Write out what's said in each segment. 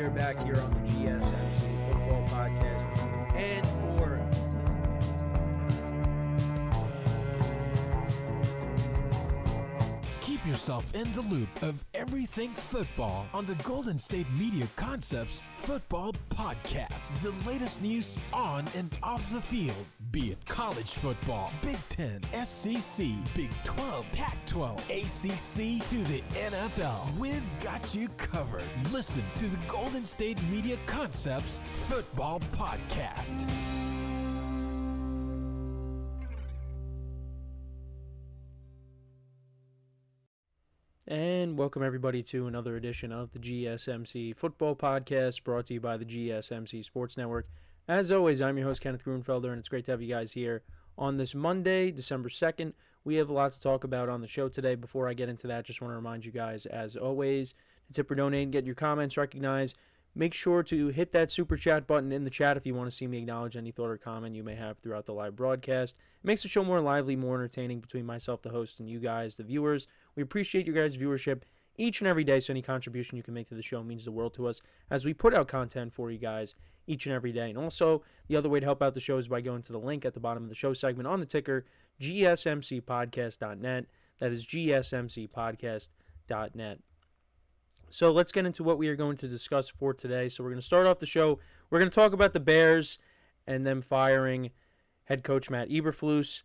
are back here on the GSMC Football Podcast. And for keep yourself in the loop of everything football on the Golden State Media Concepts Football Podcast. The latest news on and off the field, be it college football, Big Ten, SEC, Big 12, Pac-12, ACC to the NFL. We've got you covered. Listen to the Golden State Media Concepts Football Podcast. And welcome everybody to another edition of the GSMC Football Podcast, brought to you by the GSMC Sports Network. As always, I'm your host, Kenneth, and it's great to have you guys here on this Monday, December 2nd. We have a lot to talk about on the show today. Before I get into that, just want to remind you guys, as always, to tip or donate and get your comments recognized. Make sure to hit that super chat button in the chat if you want to see me acknowledge any thought or comment you may have throughout the live broadcast. It makes the show more lively, more entertaining between myself, the host, and you guys, the viewers. We appreciate your guys' viewership each and every day, so any contribution you can make to the show means the world to us as we put out content for you guys each and every day. And also, the other way to help out the show is by going to the link at the bottom of the show segment on the ticker, gsmcpodcast.net. That is gsmcpodcast.net. So let's get into what we are going to discuss for today. So we're going to start off the show. We're going to talk about the Bears and them firing head coach Matt Eberflus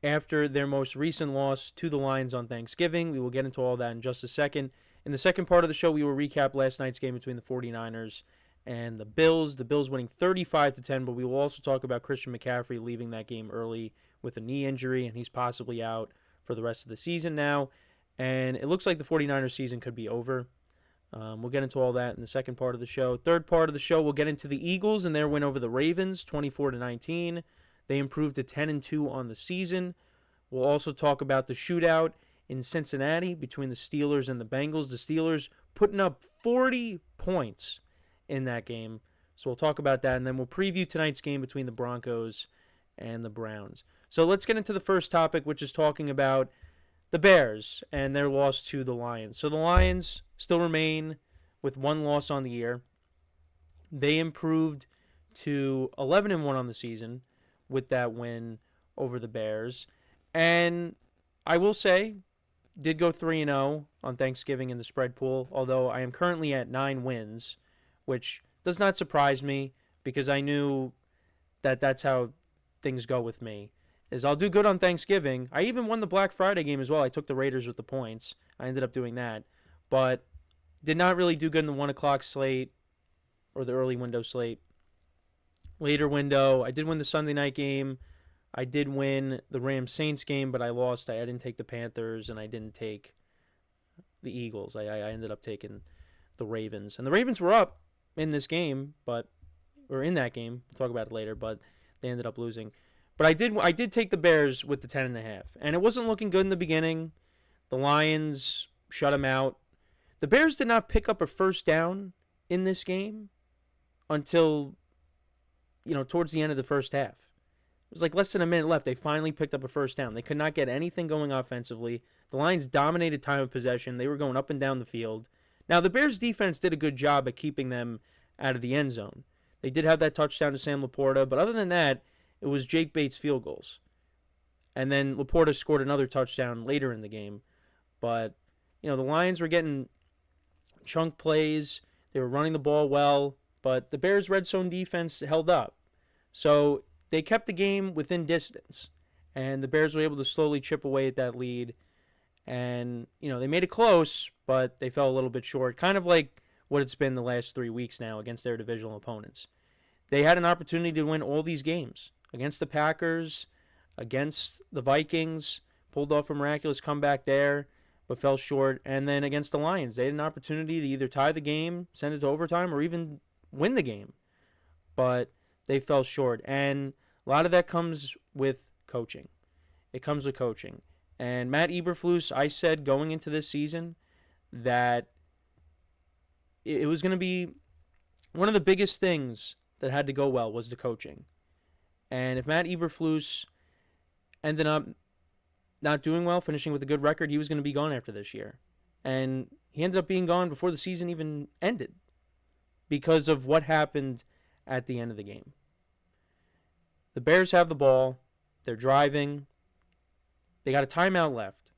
after their most recent loss to the Lions on Thanksgiving. We will get into all that in just a second. In the second part of the show, we will recap last night's game between the 49ers and the Bills. The Bills winning 35-10, but we will also talk about Christian McCaffrey leaving that game early with a knee injury, and he's possibly out for the rest of the season now. And it looks like the 49ers season could be over. We'll get into all that in the second part of the show. Third part of the show, we'll get into the Eagles and their win over the Ravens, 24-19. They improved to 10-2 on the season. We'll also talk about the shootout in Cincinnati between the Steelers and the Bengals. The Steelers putting up 40 points in that game. So we'll talk about that, and then we'll preview tonight's game between the Broncos and the Browns. So let's get into the first topic, which is talking about the Bears and their loss to the Lions. So the Lions still remain with one loss on the year. They improved to 11-1 on the season with that win over the Bears. And I will say, did go 3-0 on Thanksgiving in the spread pool, although I am currently at 9 wins, which does not surprise me because I knew that that's how things go with me. Is I'll do good on Thanksgiving. I even won the Black Friday game as well. I took the Raiders with the points. I ended up doing that. But did not really do good in the 1 o'clock slate or the early window slate. Later window, I did win the Sunday night game. I did win the Rams-Saints game, but I lost. I didn't take the Panthers, and I didn't take the Eagles. I ended up taking the Ravens. And the Ravens were up in this game, or in that game. We'll talk about it later, but they ended up losing. But I did take the Bears with the 10.5, and it wasn't looking good in the beginning. The Lions shut them out. The Bears did not pick up a first down in this game until, towards the end of the first half. It was like less than a minute left. They finally picked up a first down. They could not get anything going offensively. The Lions dominated time of possession. They were going up and down the field. Now, the Bears' defense did a good job at keeping them out of the end zone. They did have that touchdown to Sam Laporta, but other than that, it was Jake Bates' field goals. And then Laporta scored another touchdown later in the game. But, the Lions were getting chunk plays. They were running the ball well. But the Bears' red zone defense held up. So they kept the game within distance. And the Bears were able to slowly chip away at that lead. And, they made it close, but they fell a little bit short. Kind of like what it's been the last 3 weeks now against their divisional opponents. They had an opportunity to win all these games. Against the Packers, against the Vikings, pulled off a miraculous comeback there, but fell short. And then against the Lions, they had an opportunity to either tie the game, send it to overtime, or even win the game. But they fell short. And a lot of that comes with coaching. It comes with coaching. And Matt Eberflus, I said going into this season that it was going to be one of the biggest things that had to go well was the coaching. And if Matt Eberflus ended up not doing well, finishing with a good record, he was going to be gone after this year. And he ended up being gone before the season even ended. because of what happened at the end of the game. The Bears have the ball. They're driving. They got a timeout left.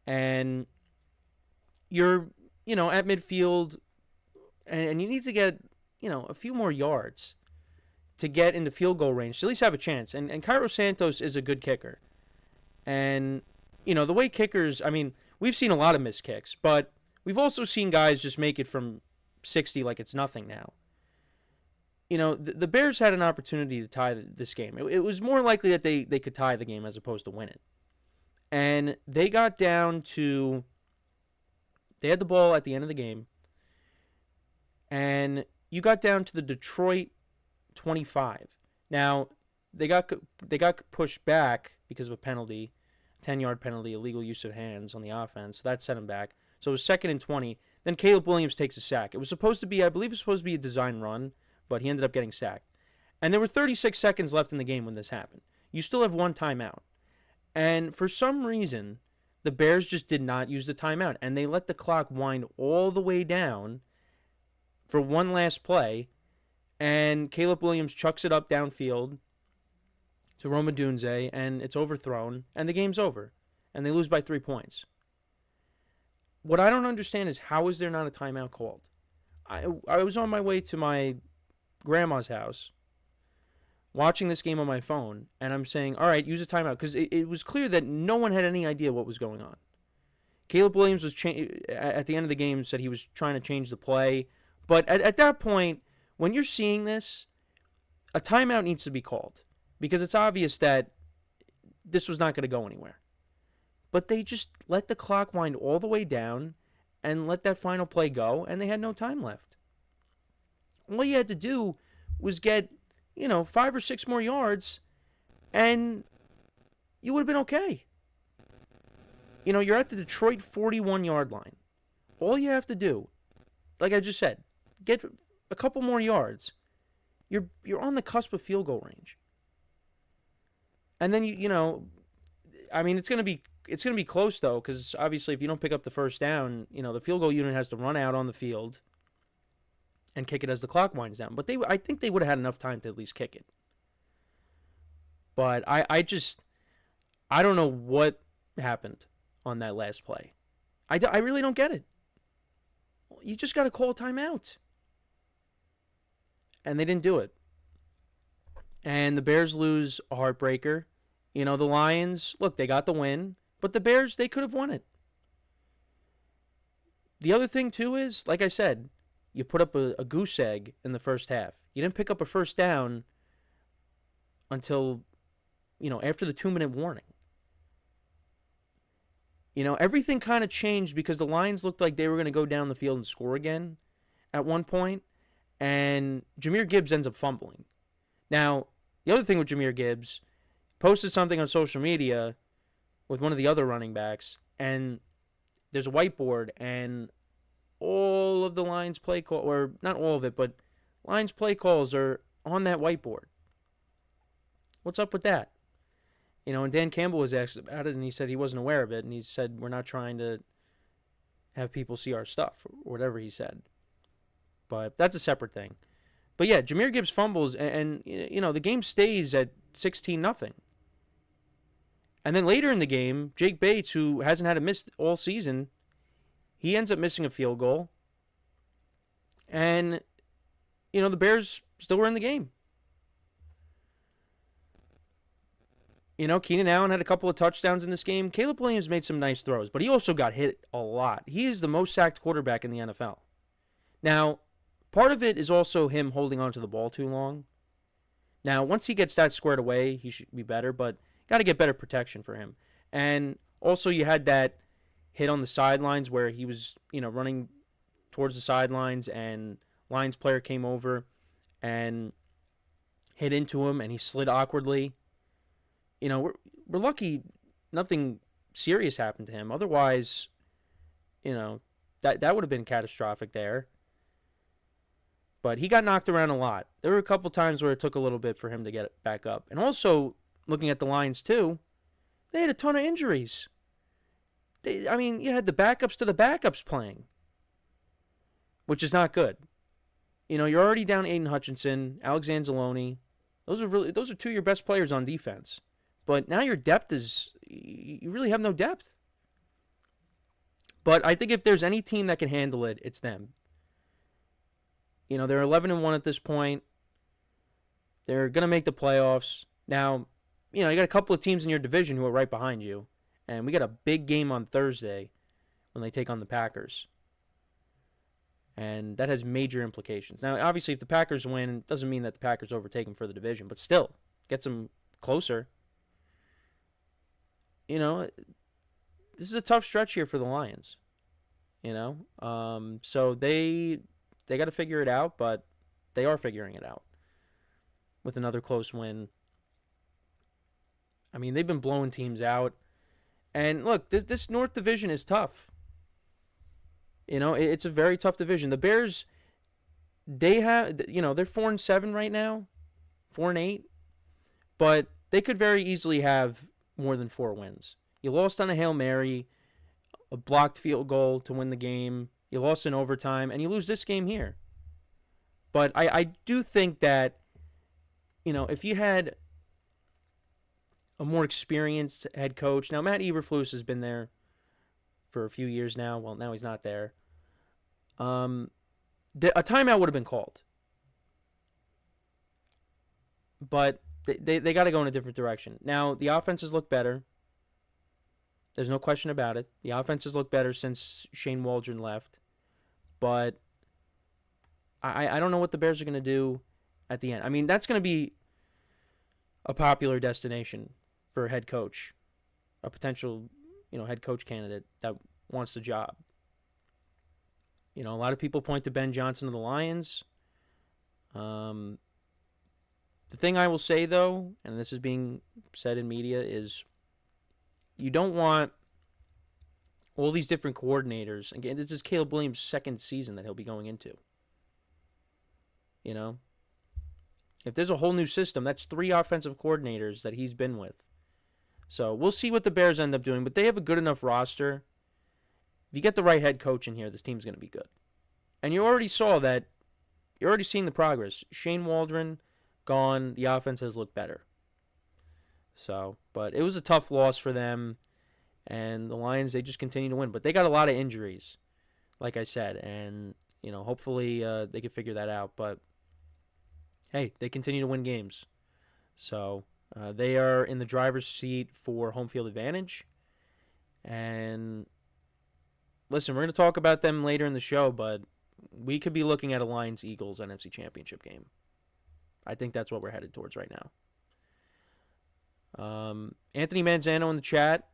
And you're, at midfield, and you need to get, a few more yards to get into field goal range to at least have a chance. And Cairo Santos is a good kicker. And, the way kickers, we've seen a lot of missed kicks, but we've also seen guys just make it from 60 like it's nothing now. The Bears had an opportunity to tie this game. It was more likely that they could tie the game as opposed to win it. And they got down to, they had the ball at the end of the game, and you got down to the Detroit 25. Now, they got pushed back because of a penalty, 10-yard penalty, illegal use of hands on the offense. So that set them back. So it was 2nd and 20. Then Caleb Williams takes a sack. It was supposed to be, I believe it was supposed to be a design run, but he ended up getting sacked. And there were 36 seconds left in the game when this happened. You still have one timeout. And for some reason, the Bears just did not use the timeout. And they let the clock wind all the way down for one last play. And Caleb Williams chucks it up downfield to Roma Dunze, and it's overthrown, and the game's over. And they lose by 3 points. What I don't understand is, how is there not a timeout called? I was on my way to my grandma's house watching this game on my phone, and I'm saying, all right, use a timeout, because it was clear that no one had any idea what was going on. Caleb Williams was at the end of the game said he was trying to change the play, but at that point, when you're seeing this, a timeout needs to be called, because it's obvious that this was not going to go anywhere. But they just let the clock wind all the way down and let that final play go, and they had no time left. All you had to do was get, 5 or 6 more yards, and you would have been okay. You're at the Detroit 41-yard line. All you have to do, like I just said, get a couple more yards. You're on the cusp of field goal range. And then it's going to be close though, because obviously if you don't pick up the first down, the field goal unit has to run out on the field and kick it as the clock winds down. But I think they would have had enough time to at least kick it. But I don't know what happened on that last play. I really don't get it. You just got to call a timeout. And they didn't do it. And the Bears lose a heartbreaker. The Lions, look, they got the win, but the Bears, they could have won it. The other thing, too, is, like I said, you put up a goose egg in the first half. You didn't pick up a first down until, after the 2-minute warning. Everything kind of changed because the Lions looked like they were going to go down the field and score again at one point, and Jahmyr Gibbs ends up fumbling. Now, the other thing with Jahmyr Gibbs, posted something on social media with one of the other running backs, and there's a whiteboard, and all of the Lions play call, or not all of it, but Lions play calls are on that whiteboard. What's up with that? And Dan Campbell was asked about it, and he said he wasn't aware of it, and he said, we're not trying to have people see our stuff, or whatever he said. But that's a separate thing. But yeah, Jahmyr Gibbs fumbles, and the game stays at 16-0. And then later in the game, Jake Bates, who hasn't had a miss all season, he ends up missing a field goal. And, the Bears still were in the game. Keenan Allen had a couple of touchdowns in this game. Caleb Williams made some nice throws, but he also got hit a lot. He is the most sacked quarterback in the NFL. Now, part of it is also him holding on to the ball too long. Now, once he gets that squared away, he should be better, but got to get better protection for him. And also you had that hit on the sidelines where he was, running towards the sidelines, and Lions player came over and hit into him, and he slid awkwardly. We're lucky nothing serious happened to him. Otherwise, that would have been catastrophic there. But he got knocked around a lot. There were a couple times where it took a little bit for him to get back up. And also, looking at the Lions too, they had a ton of injuries. You had the backups to the backups playing, which is not good. you're already down Aiden Hutchinson, Alexander Zaloni. Those are two of your best players on defense. But now your depth you really have no depth. But I think if there's any team that can handle it, it's them. They're 11-1 at this point. They're going to make the playoffs. Now, you got a couple of teams in your division who are right behind you. And we got a big game on Thursday when they take on the Packers. And that has major implications. Now, obviously, if the Packers win, it doesn't mean that the Packers overtake them for the division. But still, gets them closer. This is a tough stretch here for the Lions. So they got to figure it out, but they are figuring it out with another close win. I mean, they've been blowing teams out. And look, this North Division is tough. It's a very tough division. The Bears, they're 4-7 right now, 4-8, but they could very easily have more than 4 wins. You lost on a Hail Mary, a blocked field goal to win the game. You lost in overtime, and you lose this game here. But I do think that, if you had a more experienced head coach. Now, Matt Eberflus has been there for a few years now. Well, now he's not there. A timeout would have been called. But they got to go in a different direction. Now, the offenses look better. There's no question about it. The offenses look better since Shane Waldron left. But I don't know what the Bears are going to do at the end. I mean, that's going to be a popular destination for a head coach, a potential, head coach candidate that wants the job. A lot of people point to Ben Johnson of the Lions. The thing I will say, though, and this is being said in media, is you don't want all these different coordinators. Again, this is Caleb Williams' second season that he'll be going into. If there's a whole new system, that's 3 offensive coordinators that he's been with. So we'll see what the Bears end up doing, but they have a good enough roster. If you get the right head coach in here, this team's going to be good. And you already saw that. You're already seeing the progress. Shane Waldron gone. The offense has looked better. So, but it was a tough loss for them. And the Lions, they just continue to win. But they got a lot of injuries, like I said. And, hopefully they can figure that out. But, hey, they continue to win games. So, they are in the driver's seat for home field advantage. And, listen, we're going to talk about them later in the show, but we could be looking at a Lions-Eagles NFC Championship game. I think that's what we're headed towards right now. Anthony Manzano in the chat.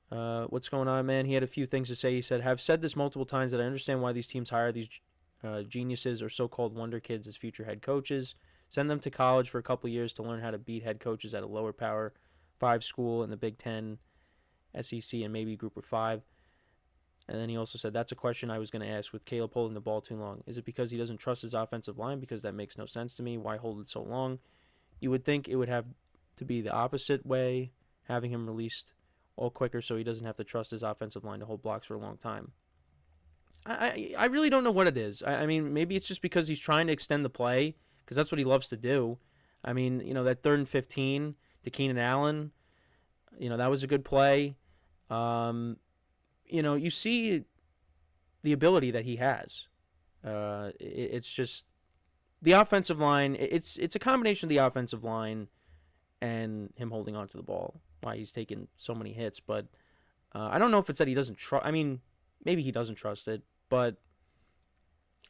What's going on, man? He had a few things to say. He said, "Have said this multiple times that I understand why these teams hire these geniuses or so-called wonder kids as future head coaches. Send them to college for a couple years to learn how to beat head coaches at a lower Power 5 school in the Big Ten, SEC, and maybe Group of 5. And then he also said, that's a question I was going to ask with Caleb holding the ball too long. Is it because he doesn't trust his offensive line? Because that makes no sense to me. Why hold it so long? You would think it would have to be the opposite way, having him released all quicker so he doesn't have to trust his offensive line to hold blocks for a long time. I really don't know what it is. I mean, maybe it's just because he's trying to extend the play, because that's what he loves to do. I mean, that 3rd and 15 to Keenan Allen, that was a good play. You see the ability that he has. It's just the offensive line. It's a combination of the offensive line and him holding on to the ball, why he's taking so many hits. But I don't know if it's that he doesn't trust. I mean, maybe he doesn't trust it, but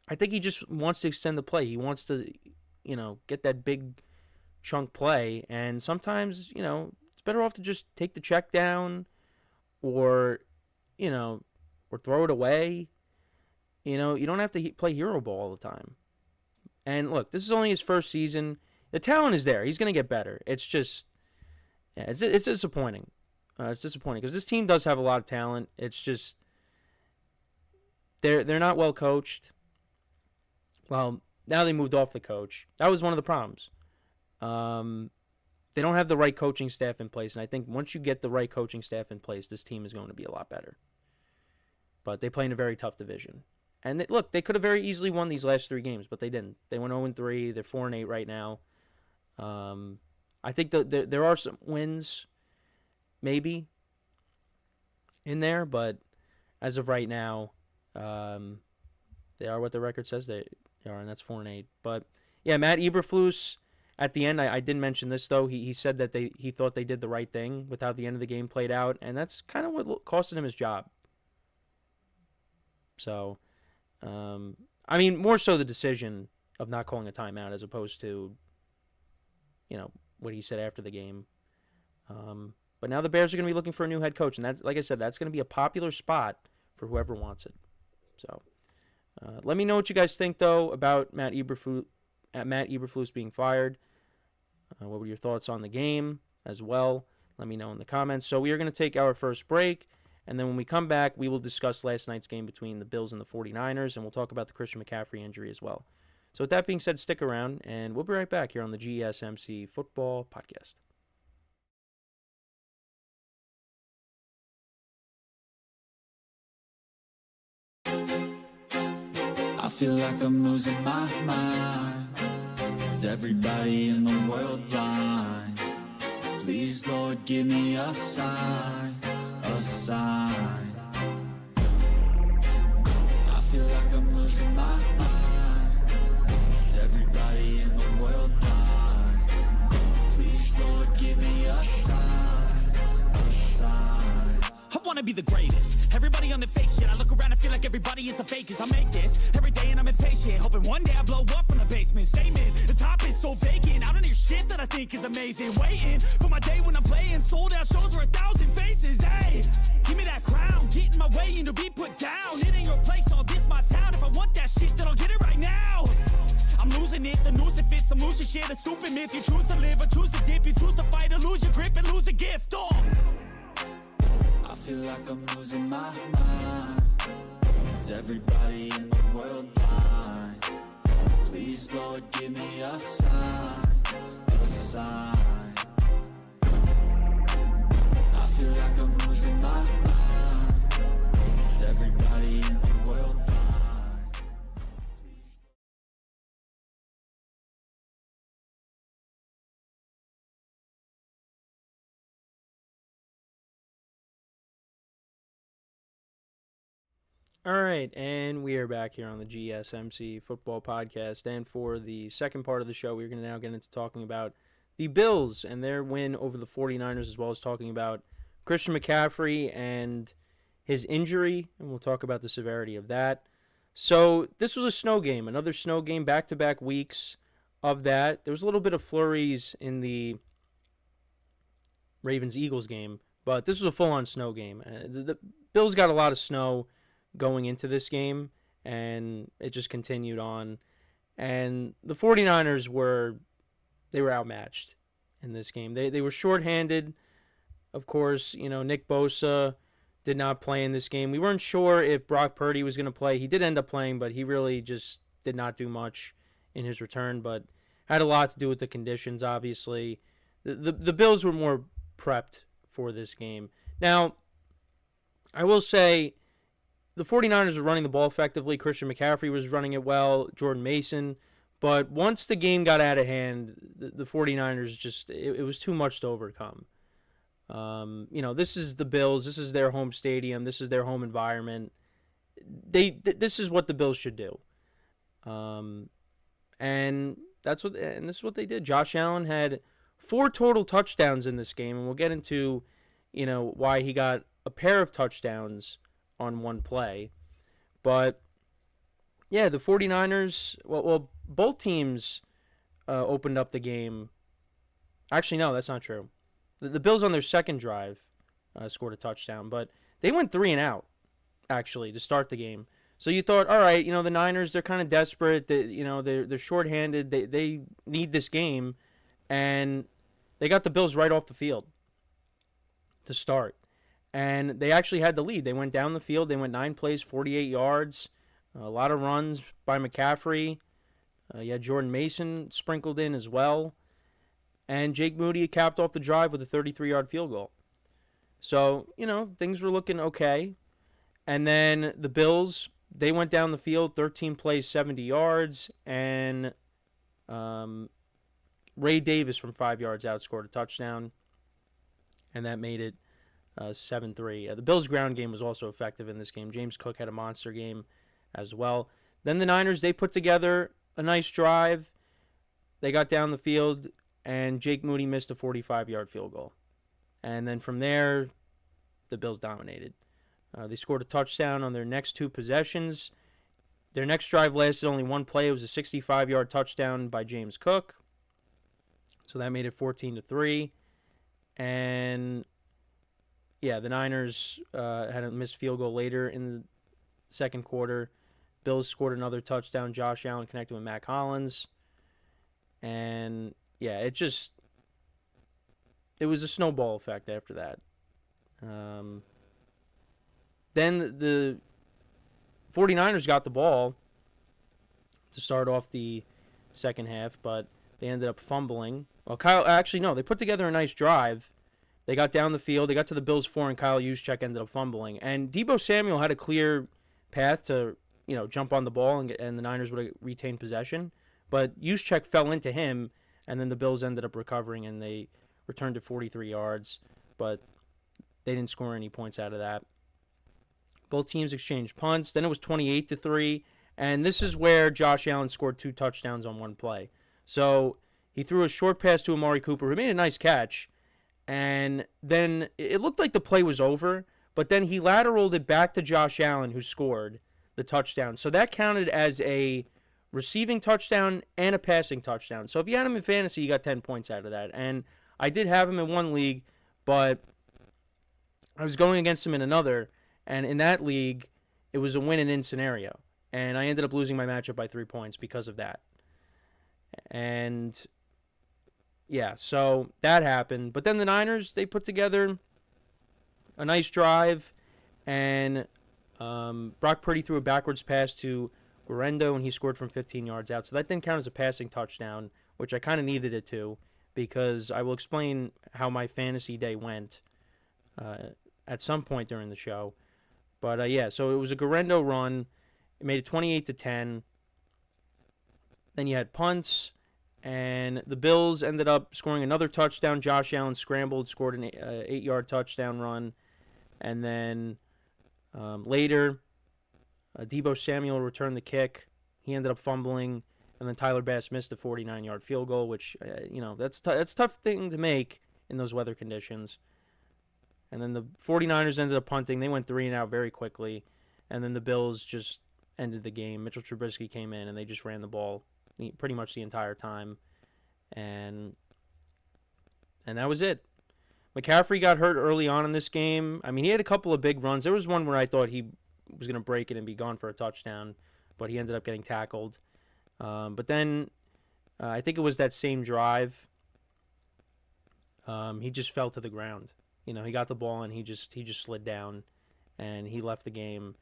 I think he just wants to extend the play. He wants to, get that big chunk play. And sometimes, it's better off to just take the check down or throw it away. You don't have to play hero ball all the time. And look, this is only his first season. The talent is there. He's going to get better. It's just, it's disappointing. It's disappointing because this team does have a lot of talent. It's just they're not well coached. Well, now they moved off the coach. That was one of the problems. They don't have the right coaching staff in place, and I think once you get the right coaching staff in place, this team is going to be a lot better. But they play in a very tough division, And look, they could have very easily won these last 3 games, but they didn't. They went 0-3. They're 4-8 right now. I think there are some wins, maybe, in there, but as of right now, they are what the record says they are, and that's 4-8. But yeah, Matt Eberflus. At the end, I didn't mention this though. He said that he thought they did the right thing with how the end of the game played out, and that's kind of what costed him his job. So, I mean, more so the decision of not calling a timeout as opposed to, what he said after the game. But now the Bears are going to be looking for a new head coach, and that's, like I said, that's going to be a popular spot for whoever wants it. So, let me know what you guys think though about Matt Eberflus being fired. What were your thoughts on the game as well? Let me know in the comments. So we are going to take our first break, and then when we come back, we will discuss last night's game between the Bills and the 49ers, and we'll talk about the Christian McCaffrey injury as well. So with that being said, stick around, and we'll be right back here on the GSMC Football Podcast. I feel like I'm losing my mind. Is everybody in the world blind? Please, Lord, give me a sign, a sign. I feel like I'm losing my mind. Is everybody in the world blind? Please, Lord, give me a sign, a sign. I wanna be the greatest. Everybody on the fake shit. I look around and feel like everybody is the fakest. I make this every day and I'm impatient, hoping one day I blow up from the basement. Statement, the top is so vacant. I don't hear shit that I think is amazing. Waiting for my day when I'm playing sold out shows for 1,000 faces. Hey, give me that crown, get in my way and to be put down. It ain't your place, all this my town. If I want that shit, then I'll get it right now. I'm losing it, the noose it fits. I'm losing shit, a stupid myth. You choose to live or choose to dip. You choose to fight or lose your grip and lose a gift. I feel like I'm losing my mind. Is everybody in the world blind? Please, Lord, give me a sign, a sign. I feel like I'm losing my mind. Is everybody in the world blind? All right, and we are back here on the GSMC Football Podcast. And for the second part of the show, we're going to now get into talking about the Bills and their win over the 49ers, as well as talking about Christian McCaffrey and his injury, and we'll talk about the severity of that. So this was a snow game, another snow game, back-to-back weeks of that. There was a little bit of flurries in the Ravens-Eagles game, but this was a full-on snow game. The Bills got a lot of snow going into this game, and it just continued on. And the 49ers were outmatched in this game. They were shorthanded. Of course, Nick Bosa did not play in this game. We weren't sure if Brock Purdy was going to play. He did end up playing, but he really just did not do much in his return, but had a lot to do with the conditions, obviously. The Bills were more prepped for this game. Now, I will say the 49ers were running the ball effectively. Christian McCaffrey was running it well, Jordan Mason. But once the game got out of hand, the 49ers just, it was too much to overcome. This is the Bills. This is their home stadium. This is their home environment. This is what the Bills should do. And this is what they did. Josh Allen had 4 total touchdowns in this game, and we'll get into, why he got a pair of touchdowns on one play. But yeah, the 49ers, well, both teams opened up the game. Actually, no, that's not true. The Bills on their second drive scored a touchdown, but they went 3 and out, actually, to start the game. So you thought, all right, the Niners, they're kind of desperate. They're shorthanded. They need this game, and they got the Bills right off the field to start. And they actually had the lead. They went down the field. They went 9 plays, 48 yards, a lot of runs by McCaffrey. You had Jordan Mason sprinkled in as well. And Jake Moody capped off the drive with a 33-yard field goal. So, things were looking okay. And then the Bills they went down the field, 13 plays, 70 yards, and Ray Davis from 5 yards out scored a touchdown, and that made it 7-3. The Bills' ground game was also effective in this game. James Cook had a monster game as well. Then the Niners, they put together a nice drive. They got down the field, and Jake Moody missed a 45-yard field goal. And then from there, the Bills dominated. They scored a touchdown on their next 2 possessions. Their next drive lasted only 1 play. It was a 65-yard touchdown by James Cook. So that made it 14-3. And, yeah, the Niners had a missed field goal later in the second quarter. Bills scored another touchdown. Josh Allen connected with Mac Hollins. And, yeah, it was a snowball effect after that. Then the 49ers got the ball to start off the second half, but they ended up fumbling. Well, they put together a nice drive. They got down the field. They got to the Bills' 4, and Kyle Juszczyk ended up fumbling. And Deebo Samuel had a clear path to, jump on the ball, and the Niners would have retained possession. But Juszczyk fell into him, and then the Bills ended up recovering, and they returned to 43 yards. But they didn't score any points out of that. Both teams exchanged punts. Then it was 28-3, and this is where Josh Allen scored 2 touchdowns on 1 play. So he threw a short pass to Amari Cooper, who made a nice catch, and then it looked like the play was over, but then he lateraled it back to Josh Allen, who scored the touchdown. So that counted as a receiving touchdown and a passing touchdown. So if you had him in fantasy, you got 10 points out of that. And I did have him in one league, but I was going against him in another, and in that league, it was a win-and-in scenario. And I ended up losing my matchup by 3 points because of that. And, yeah, so that happened. But then the Niners, they put together a nice drive, and Brock Purdy threw a backwards pass to Guerrero, and he scored from 15 yards out. So that didn't count as a passing touchdown, which I kind of needed it to, because I will explain how my fantasy day went at some point during the show. But, yeah, so it was a Guerrero run. It made it 28-10. Then you had punts, and the Bills ended up scoring another touchdown. Josh Allen scrambled, scored an 8-yard touchdown run. And then later, Deebo Samuel returned the kick. He ended up fumbling, and then Tyler Bass missed a 49-yard field goal, which, that's a tough thing to make in those weather conditions. And then the 49ers ended up punting. They went 3-and-out very quickly. And then the Bills just ended the game. Mitchell Trubisky came in, and they just ran the ball pretty much the entire time. And that was it. McCaffrey got hurt early on in this game. I mean, he had a couple of big runs. There was one where I thought he was going to break it and be gone for a touchdown, but he ended up getting tackled. But then I think it was that same drive. He just fell to the ground. He got the ball and he just slid down, and he left the game,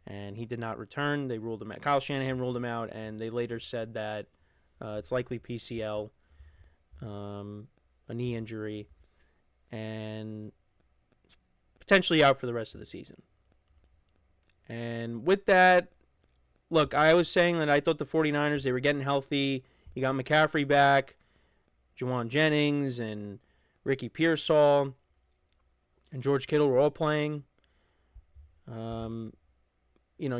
and he did not return. They ruled him out. Kyle Shanahan ruled him out, and they later said that it's likely PCL, a knee injury, and potentially out for the rest of the season. And with that, look, I was saying that I thought the 49ers, they were getting healthy. You got McCaffrey back, Juwan Jennings, and Ricky Pearsall, and George Kittle were all playing. You're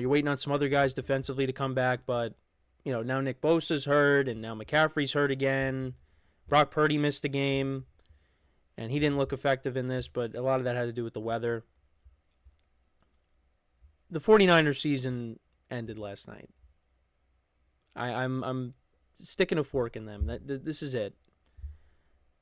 waiting on some other guys defensively to come back, but, now Nick Bosa's hurt, and now McCaffrey's hurt again. Brock Purdy missed the game, and he didn't look effective in this, but a lot of that had to do with the weather. The 49ers season ended last night. I'm sticking a fork in them. This is it.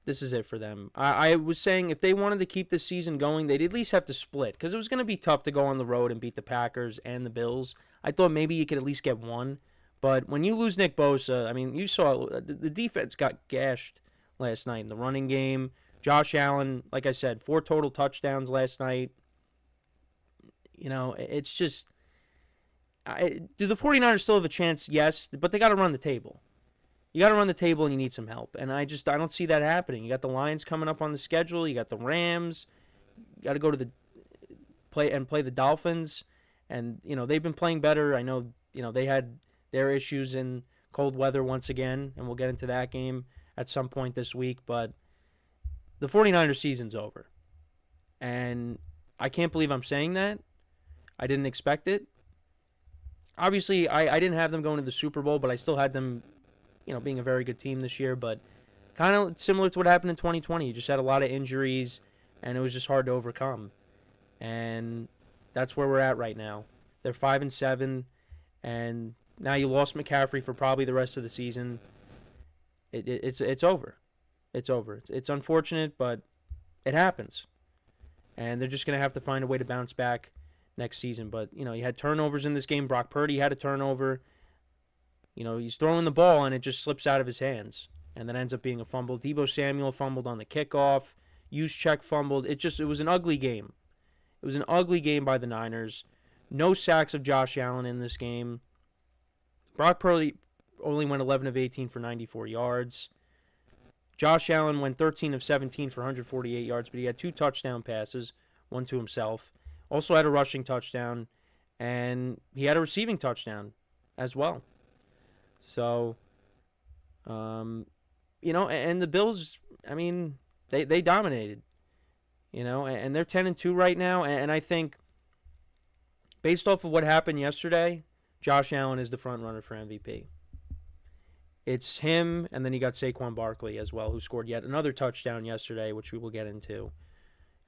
This is it for them. I was saying if they wanted to keep this season going, they'd at least have to split, because it was going to be tough to go on the road and beat the Packers and the Bills. I thought maybe you could at least get one. But when you lose Nick Bosa, I mean, you saw the defense got gashed last night in the running game. Josh Allen, like I said, 4 total touchdowns last night. It's just... do the 49ers still have a chance? Yes, but they got to run the table. You got to run the table, and you need some help. And I don't see that happening. You got the Lions coming up on the schedule. You got the Rams. You got to go to play the Dolphins. And, they've been playing better. I know, they had their issues in cold weather once again, and we'll get into that game at some point this week. But the 49ers season's over. And I can't believe I'm saying that. I didn't expect it. Obviously, I didn't have them going to the Super Bowl, but I still had them, being a very good team this year. But kind of similar to what happened in 2020. You just had a lot of injuries, and it was just hard to overcome. And that's where we're at right now. They're 5-7, and now you lost McCaffrey for probably the rest of the season. It's over. It's over. It's unfortunate, but it happens. And they're just going to have to find a way to bounce back next season. But, you had turnovers in this game. Brock Purdy had a turnover. He's throwing the ball, and it just slips out of his hands. And that ends up being a fumble. Deebo Samuel fumbled on the kickoff. Juszczyk fumbled. It was an ugly game. It was an ugly game by the Niners. No sacks of Josh Allen in this game. Brock Purdy only went 11 of 18 for 94 yards. Josh Allen went 13 of 17 for 148 yards, but he had 2 touchdown passes, one to himself. Also had a rushing touchdown, and he had a receiving touchdown as well. So, and the Bills, they dominated, and they're 10-2 right now, and I think based off of what happened yesterday, Josh Allen is the front runner for MVP. It's him, and then you got Saquon Barkley as well, who scored yet another touchdown yesterday, which we will get into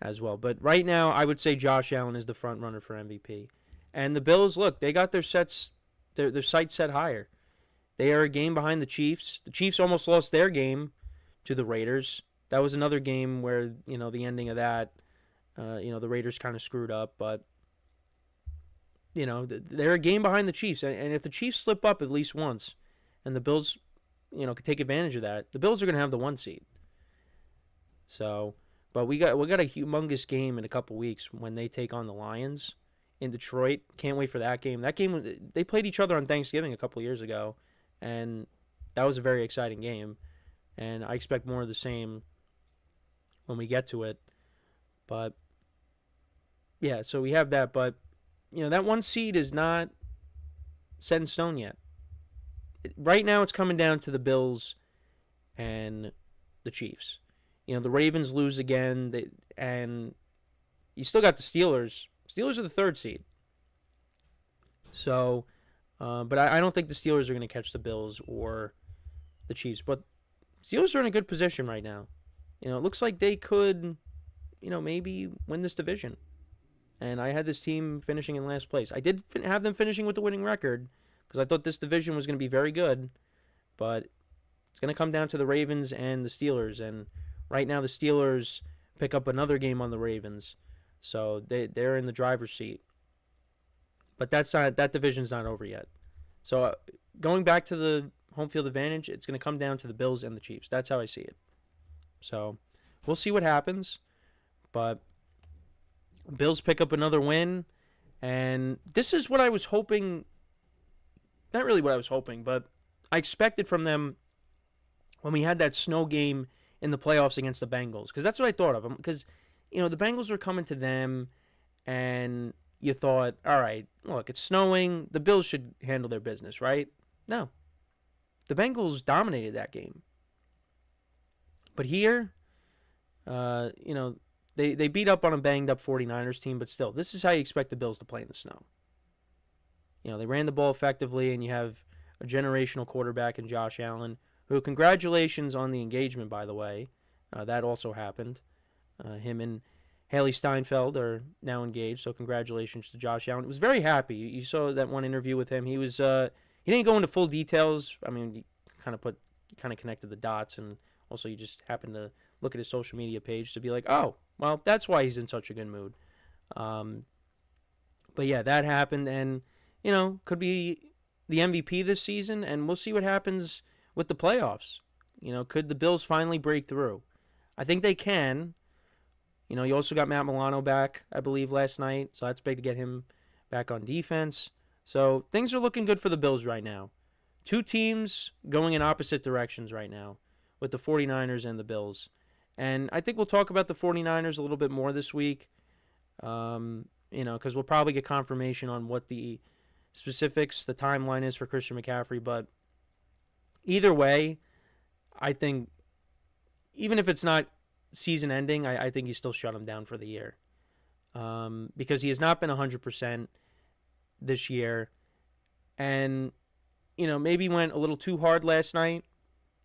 as well. But right now, I would say Josh Allen is the front runner for MVP. And the Bills, look, they got their sights set higher. They are a game behind the Chiefs. The Chiefs almost lost their game to the Raiders. That was another game where, the ending of that, the Raiders kind of screwed up. But, they're a game behind the Chiefs. And if the Chiefs slip up at least once, and the Bills, could take advantage of that, the Bills are going to have the 1 seed. So, but we got a humongous game in a couple weeks when they take on the Lions in Detroit. Can't wait for that game. That game, they played each other on Thanksgiving a couple years ago, and that was a very exciting game. And I expect more of the same when we get to it. But, yeah, so we have that. But, that 1 seed is not set in stone yet. Right now it's coming down to the Bills and the Chiefs. The Ravens lose again, and you still got the Steelers. Steelers are the 3rd seed. So, but I don't think the Steelers are going to catch the Bills or the Chiefs. But Steelers are in a good position right now. It looks like they could, maybe win this division. And I had this team finishing in last place. I did have them finishing with the winning record, because I thought this division was going to be very good, but it's going to come down to the Ravens and the Steelers, and right now the Steelers pick up another game on the Ravens, so they're in the driver's seat. But that division's not over yet. So going back to the home field advantage, it's going to come down to the Bills and the Chiefs. That's how I see it. So we'll see what happens, but Bills pick up another win, and this is what I was hoping. Not really what I was hoping, but I expected from them when we had that snow game in the playoffs against the Bengals. Because that's what I thought of them. Because, the Bengals were coming to them, and you thought, all right, look, it's snowing. The Bills should handle their business, right? No. The Bengals dominated that game. But here, they beat up on a banged-up 49ers team, but still, this is how you expect the Bills to play in the snow. They ran the ball effectively, and you have a generational quarterback in Josh Allen, who, congratulations on the engagement, by the way. That also happened. Him and Haley Steinfeld are now engaged, so congratulations to Josh Allen. I was very happy. You saw that one interview with him. He didn't go into full details. I mean, he kind of connected the dots, and also you just happened to look at his social media page to be like, oh, well, that's why he's in such a good mood. But yeah, that happened, and could be the MVP this season, and we'll see what happens with the playoffs. Could the Bills finally break through? I think they can. You also got Matt Milano back, I believe, last night, so that's big to get him back on defense. So things are looking good for the Bills right now. 2 teams going in opposite directions right now with the 49ers and the Bills. And I think we'll talk about the 49ers a little bit more this week. because we'll probably get confirmation on what the specifics, the timeline is for Christian McCaffrey. But either way, I think even if it's not season ending, I think you still shut him down for the year. Because he has not been 100% this year. And, maybe he went a little too hard last night.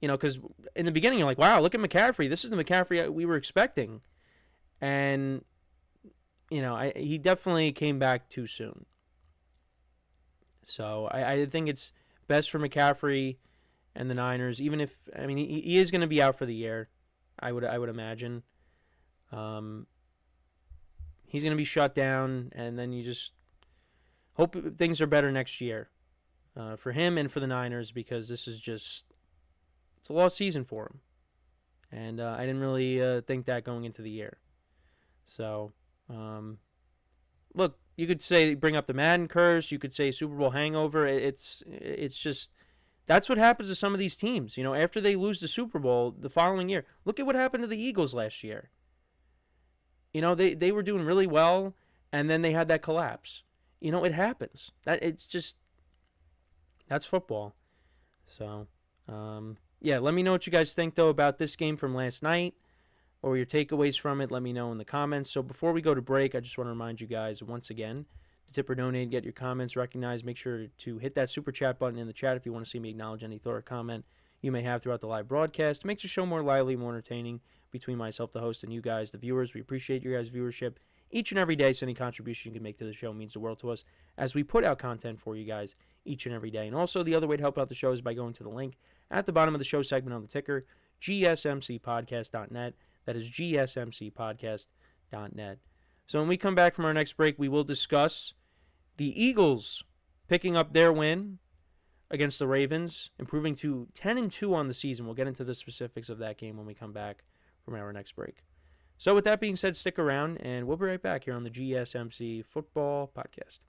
Because in the beginning, you're like, wow, look at McCaffrey. This is the McCaffrey we were expecting. And, he definitely came back too soon. So I think it's best for McCaffrey and the Niners, even if, he is going to be out for the year, I would imagine. He's going to be shut down, and then you just hope things are better next year for him and for the Niners, because this is just, it's a lost season for him. And I didn't really think that going into the year. So, look, you could say bring up the Madden curse. You could say Super Bowl hangover. It's just, that's what happens to some of these teams. After they lose the Super Bowl the following year. Look at what happened to the Eagles last year. They were doing really well, and then they had that collapse. It happens. That's football. So, let me know what you guys think, though, about this game from last night, or your takeaways from it. Let me know in the comments. So before we go to break, I just want to remind you guys once again to tip or donate, get your comments recognized. Make sure to hit that super chat button in the chat if you want to see me acknowledge any thought or comment you may have throughout the live broadcast. It makes the show more lively, more entertaining between myself, the host, and you guys, the viewers. We appreciate your guys' viewership each and every day, so any contribution you can make to the show means the world to us as we put out content for you guys each and every day. And also, the other way to help out the show is by going to the link at the bottom of the show segment on the ticker, GSMCpodcast.net. That is GSMCpodcast.net. So when we come back from our next break, we will discuss the Eagles picking up their win against the Ravens, improving to 10-2 on the season. We'll get into the specifics of that game when we come back from our next break. So with that being said, stick around, and we'll be right back here on the GSMC Football Podcast.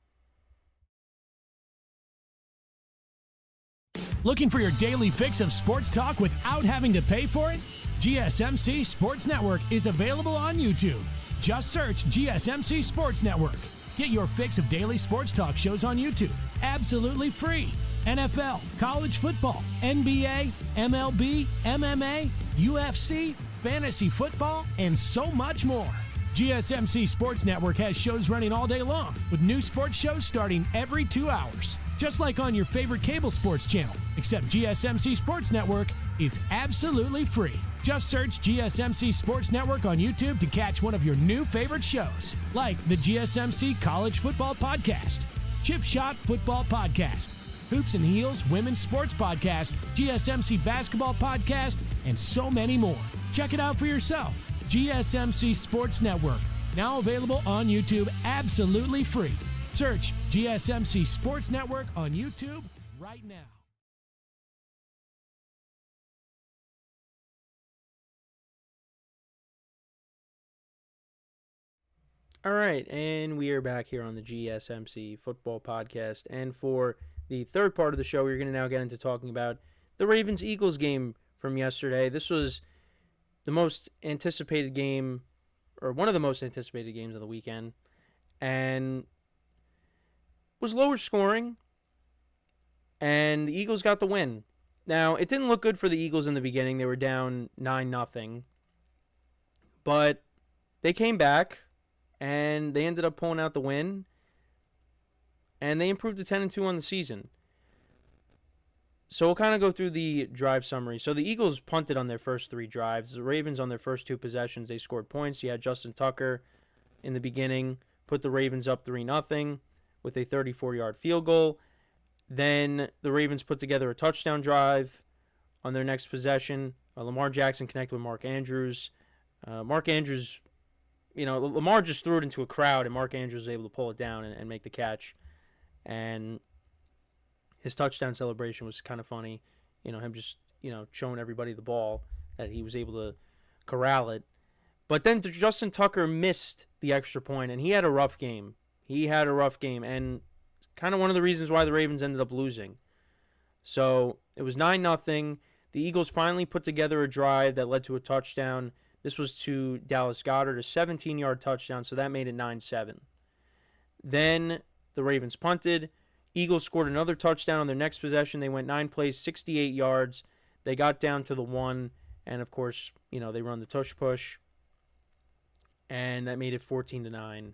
Looking for your daily fix of sports talk without having to pay for it? GSMC Sports Network is available on YouTube. Just search GSMC Sports Network. Get your fix of daily sports talk shows on YouTube, absolutely free. NFL, college football, NBA, MLB, MMA, UFC, fantasy football, and so much more. GSMC Sports Network has shows running all day long, with new sports shows starting every 2 hours. Just like on your favorite cable sports channel, except GSMC Sports Network is absolutely free. Just search GSMC Sports Network on YouTube to catch one of your new favorite shows, like the GSMC College Football Podcast, Chip Shot Football Podcast, Hoops and Heels Women's Sports Podcast, GSMC Basketball Podcast, and so many more. Check it out for yourself. GSMC Sports Network, now available on YouTube absolutely free. Search GSMC Sports Network on YouTube right now. All right, and we are back here on the GSMC Football Podcast. And for the third part of the show, we're going to now get into talking about the Ravens-Eagles game from yesterday. This was the most anticipated game, or one of the most anticipated games of the weekend, and was lower scoring, and the Eagles got the win. Now, it didn't look good for the Eagles in the beginning. They were down 9-0, but they came back, and they ended up pulling out the win, and they improved to 10-2 on the season. So we'll kind of go through the drive summary. So the Eagles punted on their first 3 drives. The Ravens on their first 2 possessions, they scored points. You had Justin Tucker in the beginning, put the Ravens up 3-0 with a 34-yard field goal. Then the Ravens put together a touchdown drive on their next possession. Lamar Jackson connected with Mark Andrews. Mark Andrews, Lamar just threw it into a crowd, and Mark Andrews was able to pull it down and make the catch. And his touchdown celebration was kind of funny. Him just, showing everybody the ball, that he was able to corral it. But then Justin Tucker missed the extra point, and he had a rough game. And kind of one of the reasons why the Ravens ended up losing. So it was 9-0. The Eagles finally put together a drive that led to a touchdown. This was to Dallas Goedert, a 17-yard touchdown, so that made it 9-7. Then the Ravens punted. Eagles scored another touchdown on their next possession. They went 9 plays, 68 yards. They got down to the 1, and of course, they run the tush push, and that made it 14-9.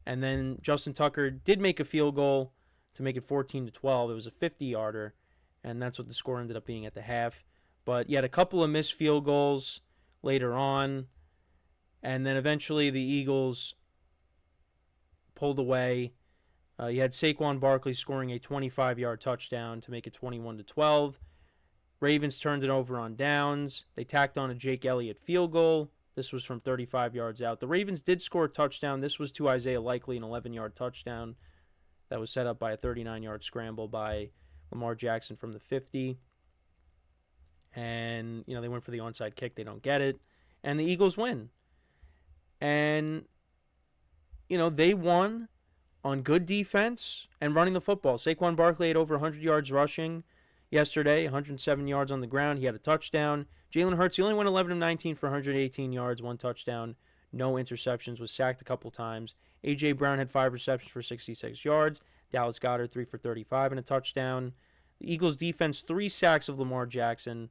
And then Justin Tucker did make a field goal to make it 14-12. It was a 50-yarder, and that's what the score ended up being at the half. But you had a couple of missed field goals later on, and then eventually the Eagles pulled away. You had Saquon Barkley scoring a 25-yard touchdown to make it 21-12. Ravens turned it over on downs. They tacked on a Jake Elliott field goal. This was from 35 yards out. The Ravens did score a touchdown. This was to Isaiah Likely, an 11-yard touchdown that was set up by a 39-yard scramble by Lamar Jackson from the 50. And, they went for the onside kick. They don't get it. And the Eagles win. And, they won on good defense and running the football. Saquon Barkley had over 100 yards rushing yesterday, 107 yards on the ground. He had a touchdown. Jalen Hurts, he only went 11 of 19 for 118 yards, 1 touchdown, no interceptions, was sacked a couple times. A.J. Brown had 5 receptions for 66 yards. Dallas Goedert, 3 for 35 and a touchdown. The Eagles' defense, 3 sacks of Lamar Jackson.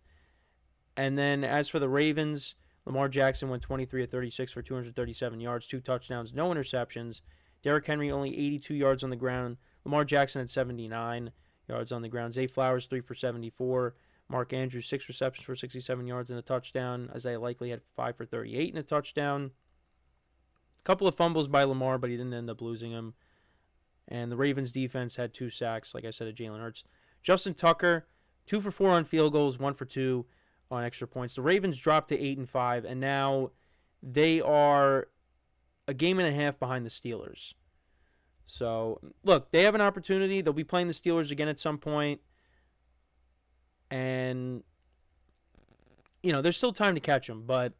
And then as for the Ravens, Lamar Jackson went 23 of 36 for 237 yards, 2 touchdowns, no interceptions. Derrick Henry only 82 yards on the ground. Lamar Jackson had 79 yards on the ground. Zay Flowers, 3 for 74. Mark Andrews, 6 receptions for 67 yards and a touchdown. Isaiah Likely had 5 for 38 and a touchdown. A couple of fumbles by Lamar, but he didn't end up losing them. And the Ravens defense had 2 sacks, like I said, of Jalen Hurts. Justin Tucker, 2 for 4 on field goals, 1 for 2 on extra points. The Ravens dropped to 8-5, and now they are a game and a half behind the Steelers. So, look, they have an opportunity. They'll be playing the Steelers again at some point. And, there's still time to catch them. But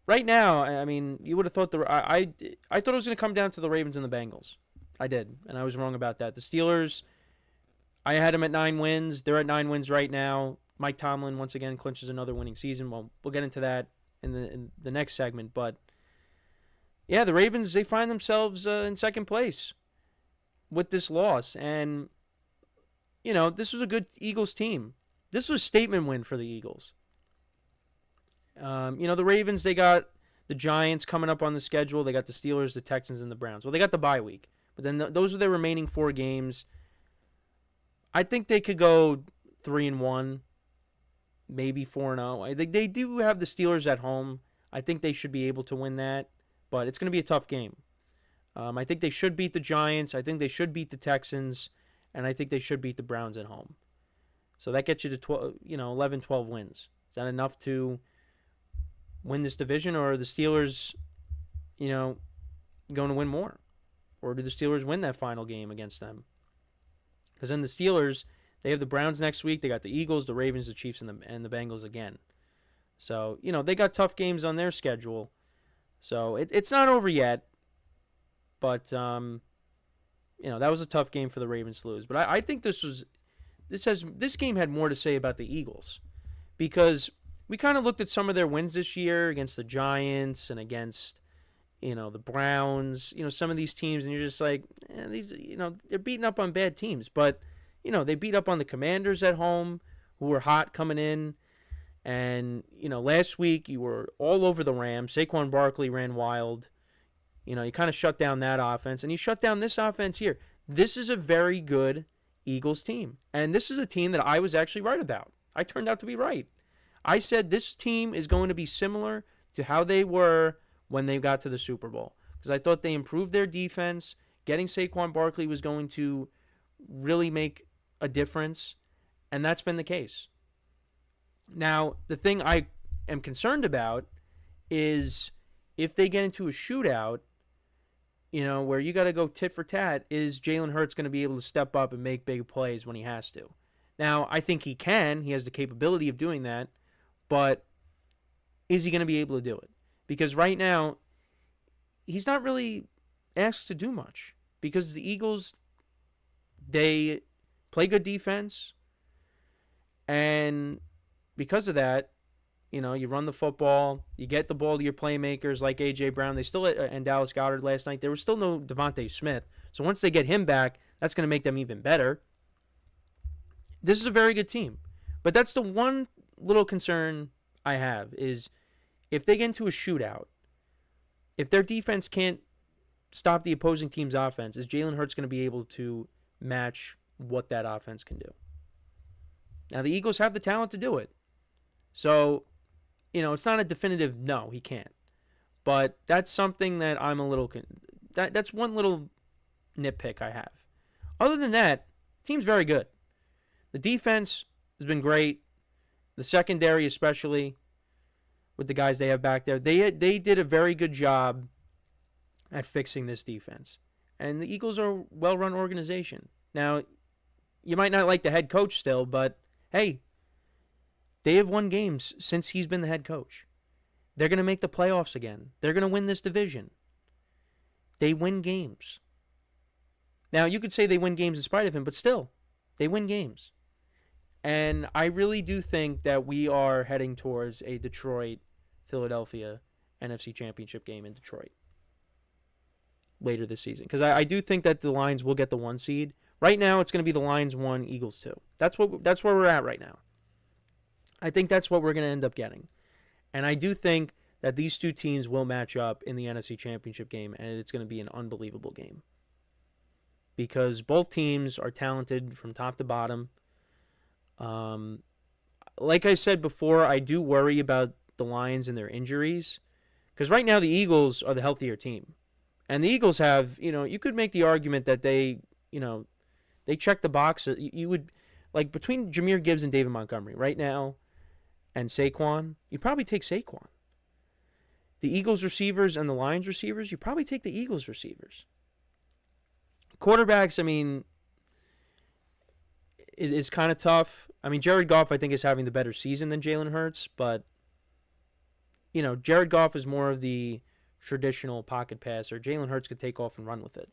right now, I mean, you would have thought I thought it was going to come down to the Ravens and the Bengals. I did, and I was wrong about that. The Steelers, I had them at 9 wins. They're at 9 wins right now. Mike Tomlin, once again, clinches another winning season. Well, we'll get into that in the next segment. But, yeah, the Ravens, they find themselves in second place with this loss. And, this was a good Eagles team. This was a statement win for the Eagles. The Ravens, they got the Giants coming up on the schedule. They got the Steelers, the Texans, and the Browns. Well, they got the bye week. But then those are their remaining 4 games. I think they could go 3-1, maybe 4-0. I think they do have the Steelers at home. I think they should be able to win that. But it's going to be a tough game. I think they should beat the Giants. I think they should beat the Texans. And I think they should beat the Browns at home. So that gets you to 11, 12 wins. Is that enough to win this division, or are the Steelers, going to win more? Or do the Steelers win that final game against them? Because then the Steelers, they have the Browns next week. They got the Eagles, the Ravens, the Chiefs, and the Bengals again. So, they got tough games on their schedule. So it's not over yet. But, that was a tough game for the Ravens to lose. But I think this game had more to say about the Eagles, because we kind of looked at some of their wins this year against the Giants and against, the Browns, some of these teams, and you're just like, these, they're beating up on bad teams. But, they beat up on the Commanders at home, who were hot coming in. And, last week you were all over the Rams. Saquon Barkley ran wild. You kind of shut down that offense, and you shut down this offense here. This is a very good Eagles team. And this is a team that I was actually right about. I turned out to be right. I said this team is going to be similar to how they were when they got to the Super Bowl, because I thought they improved their defense. Getting Saquon Barkley was going to really make a difference, and that's been the case. Now, the thing I am concerned about is if they get into a shootout, where you got to go tit for tat, is Jalen Hurts going to be able to step up and make big plays when he has to? Now, I think he can. He has the capability of doing that. But is he going to be able to do it? Because right now, he's not really asked to do much. Because the Eagles, they play good defense. And because of that, You run the football. You get the ball to your playmakers like A.J. Brown. They still and Dallas Goedert last night. There was still no Devontae Smith. So once they get him back, that's going to make them even better. This is a very good team. But that's the one little concern I have is if they get into a shootout, if their defense can't stop the opposing team's offense, is Jalen Hurts going to be able to match what that offense can do? Now, the Eagles have the talent to do it. So, it's not a definitive no, he can't. But that's something that I'm a little... That's one little nitpick I have. Other than that, team's very good. The defense has been great. The secondary especially, with the guys they have back there. They did a very good job at fixing this defense. And the Eagles are a well-run organization. Now, you might not like the head coach still, but hey, they have won games since he's been the head coach. They're going to make the playoffs again. They're going to win this division. They win games. Now, you could say they win games in spite of him, but still, they win games. And I really do think that we are heading towards a Detroit-Philadelphia NFC Championship game in Detroit later this season. Because I do think that the Lions will get the 1 seed. Right now, it's going to be the Lions 1, Eagles 2. That's where we're at right now. I think that's what we're going to end up getting. And I do think that these two teams will match up in the NFC Championship game, and it's going to be an unbelievable game. Because both teams are talented from top to bottom. Like I said before, I do worry about the Lions and their injuries. Because right now the Eagles are the healthier team. And the Eagles have, you could make the argument that they check the box. You would, like, between Jahmyr Gibbs and David Montgomery right now and Saquon, you probably take Saquon. The Eagles receivers and the Lions receivers, you probably take the Eagles receivers. Quarterbacks, it is kind of tough. Jared Goff, I think, is having the better season than Jalen Hurts, but, Jared Goff is more of the traditional pocket passer. Jalen Hurts could take off and run with it.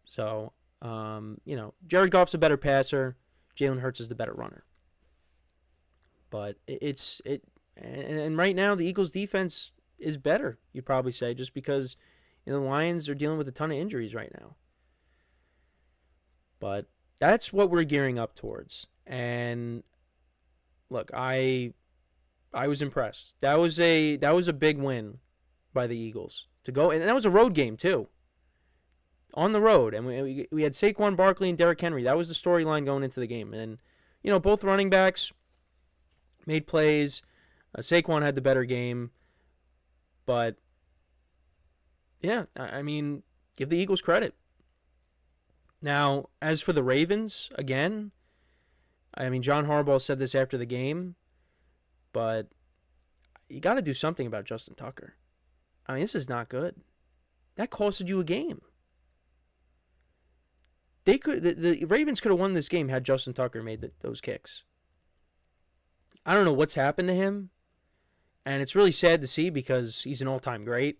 So, Jared Goff's a better passer. Jalen Hurts is the better runner. But and right now the Eagles' defense is better, you'd probably say, just because the Lions are dealing with a ton of injuries right now. But that's what we're gearing up towards. And look, I was impressed. That was a big win by the Eagles to go, and that was a road game too. On the road, and we had Saquon Barkley and Derrick Henry. That was the storyline going into the game. And both running backs made plays. Saquon had the better game, but yeah, give the Eagles credit. Now, as for the Ravens, again, John Harbaugh said this after the game, but you got to do something about Justin Tucker. This is not good. That costed you a game. The Ravens could have won this game had Justin Tucker made those kicks. I don't know what's happened to him, and it's really sad to see because he's an all-time great.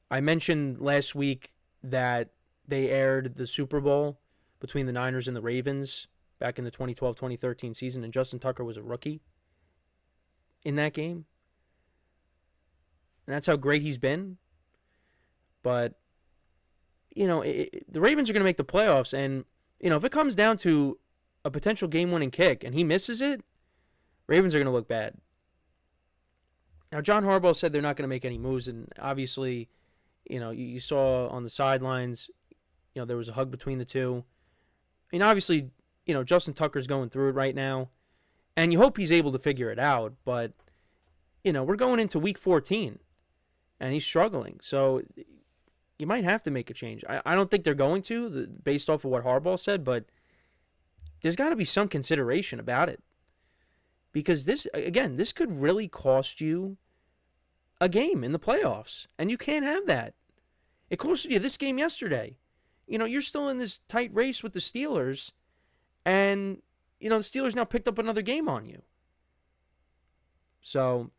I mentioned last week that they aired the Super Bowl between the Niners and the Ravens back in the 2012-2013 season, and Justin Tucker was a rookie in that game. And that's how great he's been. But, the Ravens are going to make the playoffs, and, if it comes down to a potential game-winning kick and he misses it, Ravens are going to look bad. Now, John Harbaugh said they're not going to make any moves, and obviously, you saw on the sidelines, there was a hug between the two. Obviously, Justin Tucker's going through it right now, and you hope he's able to figure it out, but, we're going into week 14, and he's struggling, so you might have to make a change. I don't think they're going to, based off of what Harbaugh said, but there's got to be some consideration about it. Because this could really cost you a game in the playoffs, and you can't have that. It costed you this game yesterday. You're still in this tight race with the Steelers, and, the Steelers now picked up another game on you. So,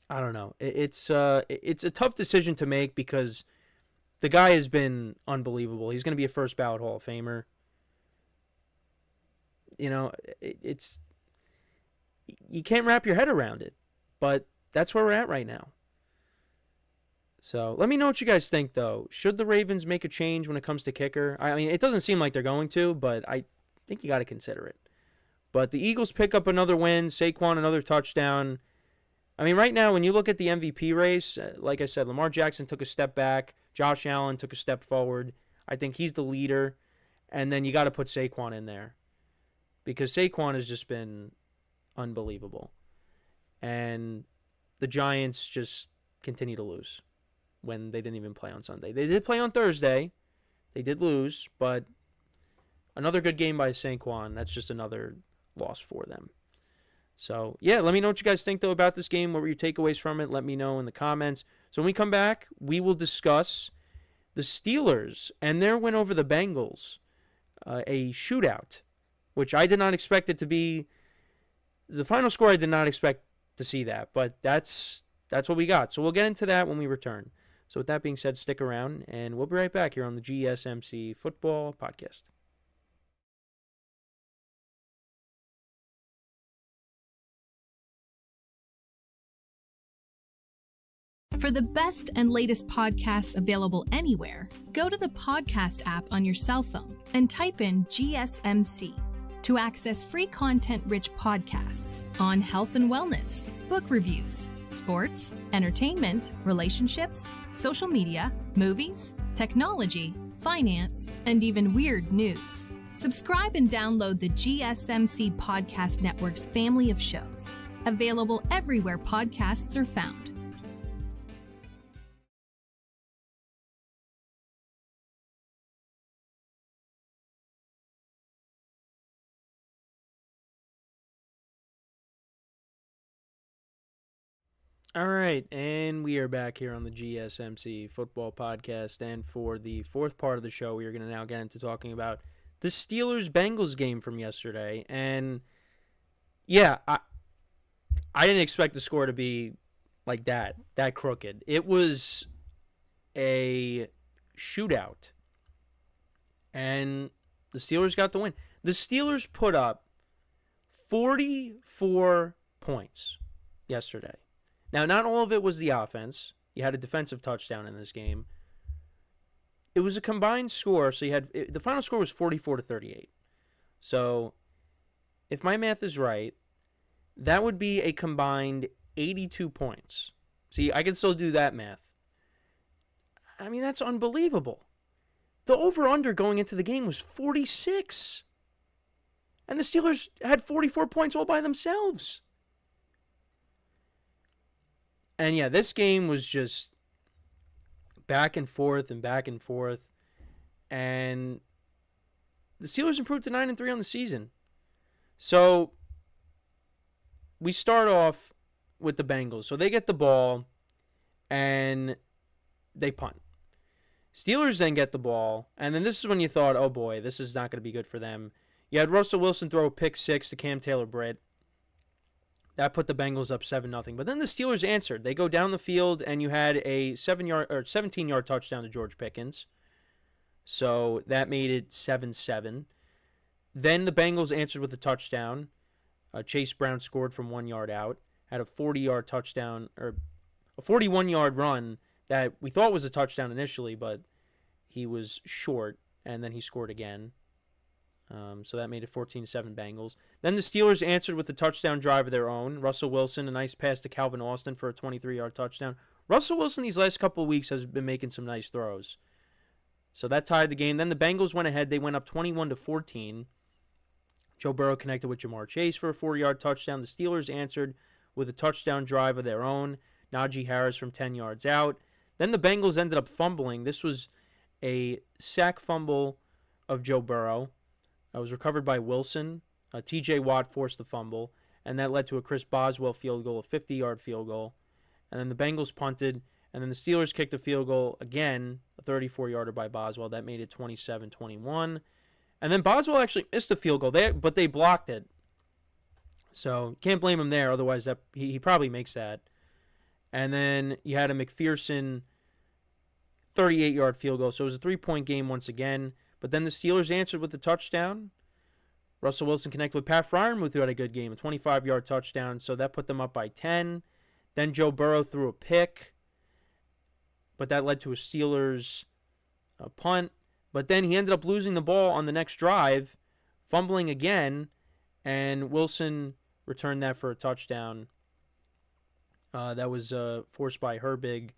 I don't know. It's a tough decision to make because the guy has been unbelievable. He's going to be a first ballot Hall of Famer. you can't wrap your head around it. But that's where we're at right now. So let me know what you guys think, though. Should the Ravens make a change when it comes to kicker? I mean, it doesn't seem like they're going to, but I think you got to consider it. But the Eagles pick up another win. Saquon, another touchdown. I mean, right now, when you look at the MVP race, like I said, Lamar Jackson took a step back. Josh Allen took a step forward. I think he's the leader. And then you got to put Saquon in there. Because Saquon has just been unbelievable. And the Giants just continue to lose when they didn't even play on Sunday. They did play on Thursday. They did lose, but another good game by Saquon. That's just another loss for them. So, yeah, let me know what you guys think, though, about this game. What were your takeaways from it? Let me know in the comments. So when we come back, we will discuss the Steelers and their win over the Bengals, a shootout, which I did not expect it to be. The final score, I did not expect to see that, but that's what we got. So we'll get into that when we return. So with that being said, stick around, and we'll be right back here on the GSMC Football Podcast. For the best and latest podcasts available anywhere, go to the podcast app on your cell phone and type in GSMC to access free content-rich podcasts on health and wellness, book reviews, sports, entertainment, relationships, social media, movies, technology, finance, and even weird news. Subscribe and download the GSMC Podcast Network's family of shows, available everywhere podcasts are found. All right, and we are back here on the GSMC Football Podcast, and for the fourth part of the show, we are going to now get into talking about the Steelers-Bengals game from yesterday, and yeah, I didn't expect the score to be like that crooked. It was a shootout, and the Steelers got the win. The Steelers put up 44 points yesterday. Now, not all of it was the offense. You had a defensive touchdown in this game. It was a combined score, so the final score was 44-38. So, if my math is right, that would be a combined 82 points. See, I can still do that math. I mean, that's unbelievable. The over-under going into the game was 46. And the Steelers had 44 points all by themselves. And yeah, this game was just back and forth and back and forth. And the Steelers improved to 9-3 on the season. So we start off with the Bengals. So they get the ball and they punt. Steelers then get the ball, and then this is when you thought, oh boy, this is not going to be good for them. You had Russell Wilson throw a pick 6 to Cam Taylor-Britt. That put the Bengals up 7-0. But then the Steelers answered. They go down the field, and you had a 17-yard touchdown to George Pickens. So that made it 7-7. Then the Bengals answered with a touchdown. Chase Brown scored from 1 yard out. Had a 40-yard touchdown, or a 41-yard run that we thought was a touchdown initially, but he was short, and then he scored again. So that made it 14-7 Bengals. Then the Steelers answered with a touchdown drive of their own. Russell Wilson, a nice pass to Calvin Austin for a 23-yard touchdown. Russell Wilson these last couple of weeks has been making some nice throws. So that tied the game. Then the Bengals went ahead. They went up 21-14. Joe Burrow connected with Jamar Chase for a 4-yard touchdown. The Steelers answered with a touchdown drive of their own. Najee Harris from 10 yards out. Then the Bengals ended up fumbling. This was a sack fumble of Joe Burrow. It was recovered by Wilson. T.J. Watt forced the fumble, and that led to a Chris Boswell field goal, a 50-yard field goal. And then the Bengals punted, and then the Steelers kicked a field goal again, a 34-yarder by Boswell. That made it 27-21. And then Boswell actually missed a field goal, but they blocked it. So can't blame him there. Otherwise, he probably makes that. And then you had a McPherson 38-yard field goal. So it was a 3-point game once again. But then the Steelers answered with the touchdown. Russell Wilson connected with Pat Freiermuth, who had a good game, a 25-yard touchdown, so that put them up by 10. Then Joe Burrow threw a pick, but that led to a Steelers punt. But then he ended up losing the ball on the next drive, fumbling again, and Wilson returned that for a touchdown. That was forced by Herbig.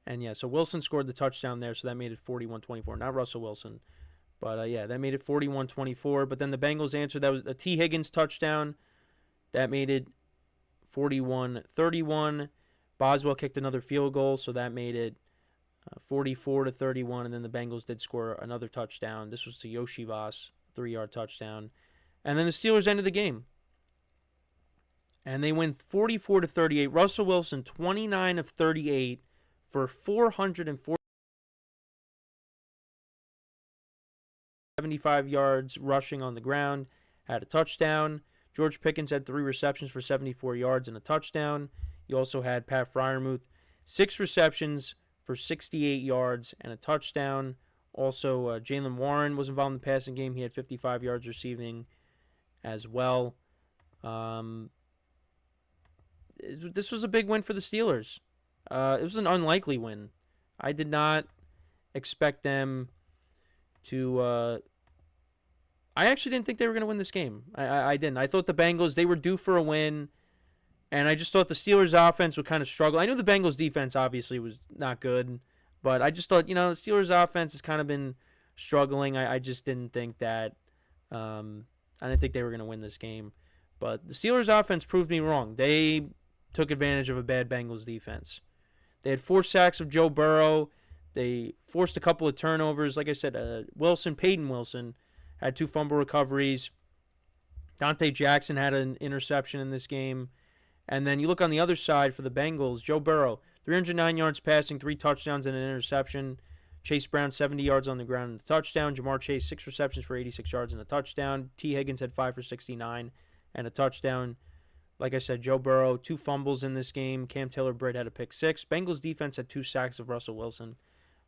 And, yeah, so Wilson scored the touchdown there, so that made it 41-24. Not Russell Wilson. But, yeah, that made it 41-24. But then the Bengals answered. That was a T. Higgins touchdown. That made it 41-31. Boswell kicked another field goal, so that made it 44-31. And then the Bengals did score another touchdown. This was to Yoshi Voss, 3-yard touchdown. And then the Steelers ended the game. And they win 44-38. Russell Wilson, 29 of 38 for 475 yards rushing on the ground. Had a touchdown. George Pickens had 3 receptions for 74 yards and a touchdown. You also had Pat Freiermuth, 6 receptions for 68 yards and a touchdown. Also, Jaylen Warren was involved in the passing game. He had 55 yards receiving as well. This was a big win for the Steelers. It was an unlikely win. I did not expect them to... I actually didn't think they were going to win this game. I didn't. I thought the Bengals, they were due for a win, and I just thought the Steelers' offense would kind of struggle. I knew the Bengals' defense obviously was not good, but I just thought, the Steelers' offense has kind of been struggling. I just didn't think that... I didn't think they were going to win this game. But the Steelers' offense proved me wrong. They took advantage of a bad Bengals defense. They had 4 sacks of Joe Burrow. They forced a couple of turnovers. Like I said, Peyton Wilson, had 2 fumble recoveries. Dante Jackson had an interception in this game. And then you look on the other side for the Bengals, Joe Burrow, 309 yards passing, 3 touchdowns and an interception. Chase Brown, 70 yards on the ground and a touchdown. Jamar Chase, 6 receptions for 86 yards and a touchdown. T. Higgins had 5 for 69 and a touchdown. Like I said, Joe Burrow, 2 fumbles in this game. Cam Taylor-Britt had a pick 6. Bengals defense had 2 sacks of Russell Wilson.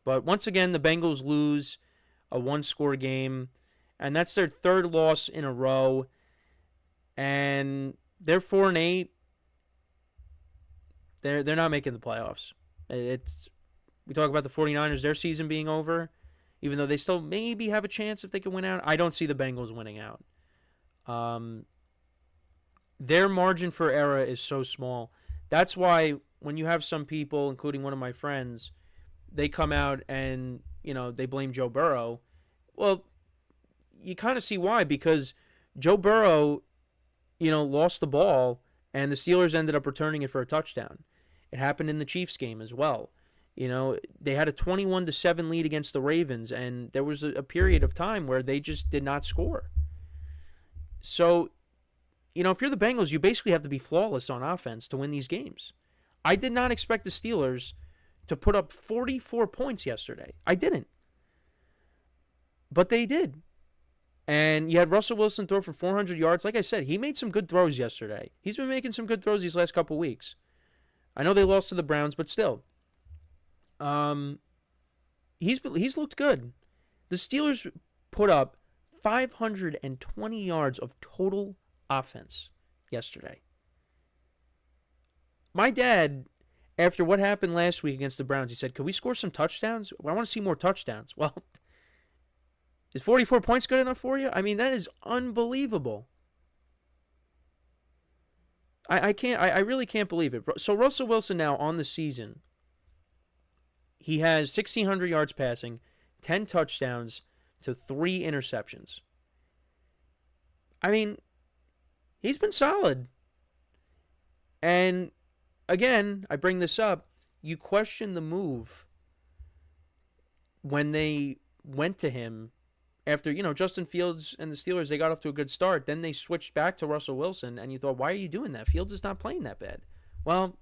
But once again, the Bengals lose a 1-score game, and that's their 3rd loss in a row. And they're 4-8. They're not making the playoffs. We talk about the 49ers, their season being over, even though they still maybe have a chance if they can win out. I don't see the Bengals winning out. Their margin for error is so small. That's why when you have some people, including one of my friends, they come out and, they blame Joe Burrow. Well, you kind of see why, because Joe Burrow, lost the ball and the Steelers ended up returning it for a touchdown. It happened in the Chiefs game as well. They had a 21-7 lead against the Ravens, and there was a period of time where they just did not score. So, if you're the Bengals, you basically have to be flawless on offense to win these games. I did not expect the Steelers to put up 44 points yesterday. I didn't. But they did. And you had Russell Wilson throw for 400 yards. Like I said, he made some good throws yesterday. He's been making some good throws these last couple weeks. I know they lost to the Browns, but still. He's looked good. The Steelers put up 520 yards of total offense yesterday. My dad, after what happened last week against the Browns, he said, "Could we score some touchdowns? I want to see more touchdowns." Well, is 44 points good enough for you? I mean, that is unbelievable. I really can't believe it. So Russell Wilson now on the season, he has 1,600 yards passing, 10 touchdowns to 3 interceptions. I mean, he's been solid. And again, I bring this up, you question the move when they went to him after, Justin Fields and the Steelers, they got off to a good start. Then they switched back to Russell Wilson, and you thought, why are you doing that? Fields is not playing that bad. Well,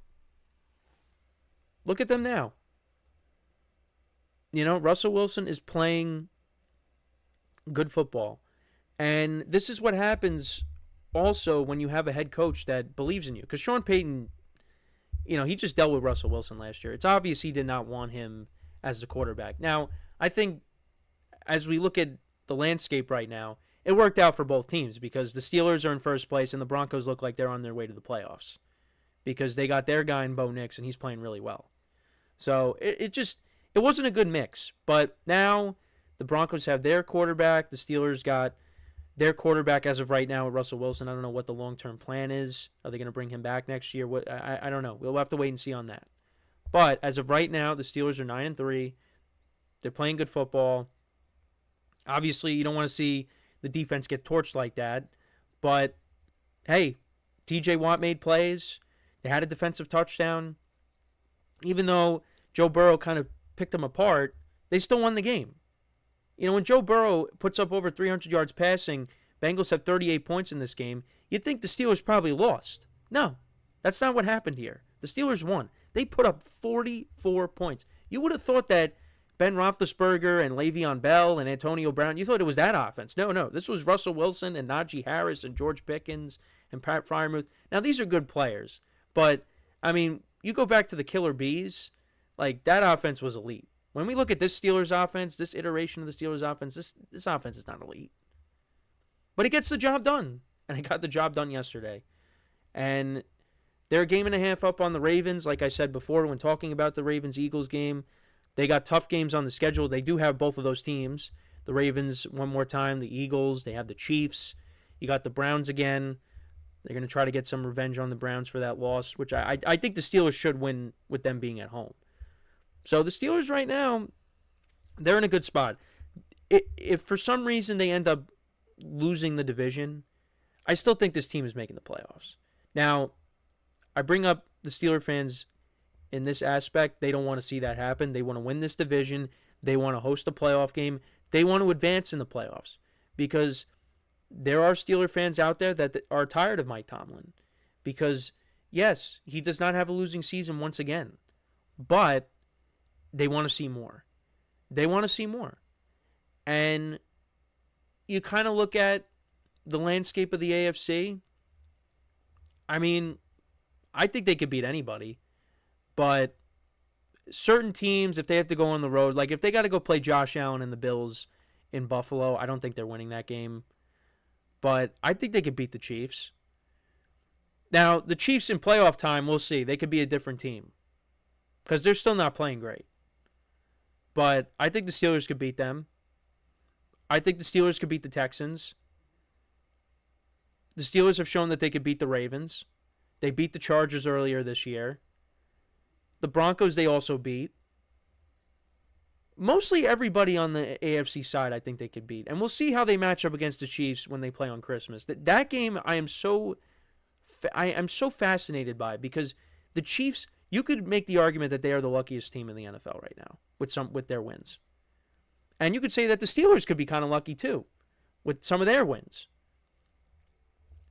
look at them now. Russell Wilson is playing good football. And this is what happens also when you have a head coach that believes in you. Because Sean Payton, he just dealt with Russell Wilson last year. It's obvious he did not want him as the quarterback. Now, I think as we look at the landscape right now, it worked out for both teams because the Steelers are in first place and the Broncos look like they're on their way to the playoffs because they got their guy in Bo Nix and he's playing really well. So it wasn't a good mix. But now the Broncos have their quarterback. The Steelers got their quarterback as of right now with Russell Wilson. I don't know what the long-term plan is. Are they going to bring him back next year? I don't know. We'll have to wait and see on that. But as of right now, the Steelers are 9-3. They're playing good football. Obviously, you don't want to see the defense get torched like that. But, hey, TJ Watt made plays. They had a defensive touchdown. Even though Joe Burrow kind of picked them apart, they still won the game. You know, when Joe Burrow puts up over 300 yards passing, Bengals have 38 points in this game, you'd think the Steelers probably lost. No, that's not what happened here. The Steelers won. They put up 44 points. You would have thought that Ben Roethlisberger and Le'Veon Bell and Antonio Brown, you thought it was that offense. No. This was Russell Wilson and Najee Harris and George Pickens and Pat Freiermuth. Now, these are good players. But, I mean, you go back to the Killer Bees, like, that offense was elite. When we look at this Steelers offense, this iteration of the Steelers offense, this offense is not elite. But it gets the job done. And it got the job done yesterday. And they're a game and a half up on the Ravens. Like I said before when talking about the Ravens-Eagles game, they got tough games on the schedule. They do have both of those teams. The Ravens one more time, the Eagles, they have the Chiefs. You got the Browns again. They're going to try to get some revenge on the Browns for that loss, which I think the Steelers should win with them being at home. So the Steelers right now, they're in a good spot. If for some reason they end up losing the division, I still think this team is making the playoffs. Now, I bring up the Steeler fans in this aspect. They don't want to see that happen. They want to win this division. They want to host a playoff game. They want to advance in the playoffs because there are Steeler fans out there that are tired of Mike Tomlin because, yes, he does not have a losing season once again, but they want to see more. They want to see more. And you kind of look at the landscape of the AFC. I mean, I think they could beat anybody. But certain teams, if they have to go on the road, like if they got to go play Josh Allen and the Bills in Buffalo, I don't think they're winning that game. But I think they could beat the Chiefs. Now, the Chiefs in playoff time, we'll see. They could be a different team because they're still not playing great. But I think the Steelers could beat them. I think the Steelers could beat the Texans. The Steelers have shown that they could beat the Ravens. They beat the Chargers earlier this year. The Broncos they also beat. Mostly everybody on the AFC side I think they could beat. And we'll see how they match up against the Chiefs when they play on Christmas. That game I am so fascinated by because the Chiefs, you could make the argument that they are the luckiest team in the NFL right now with their wins. And you could say that the Steelers could be kind of lucky too with some of their wins.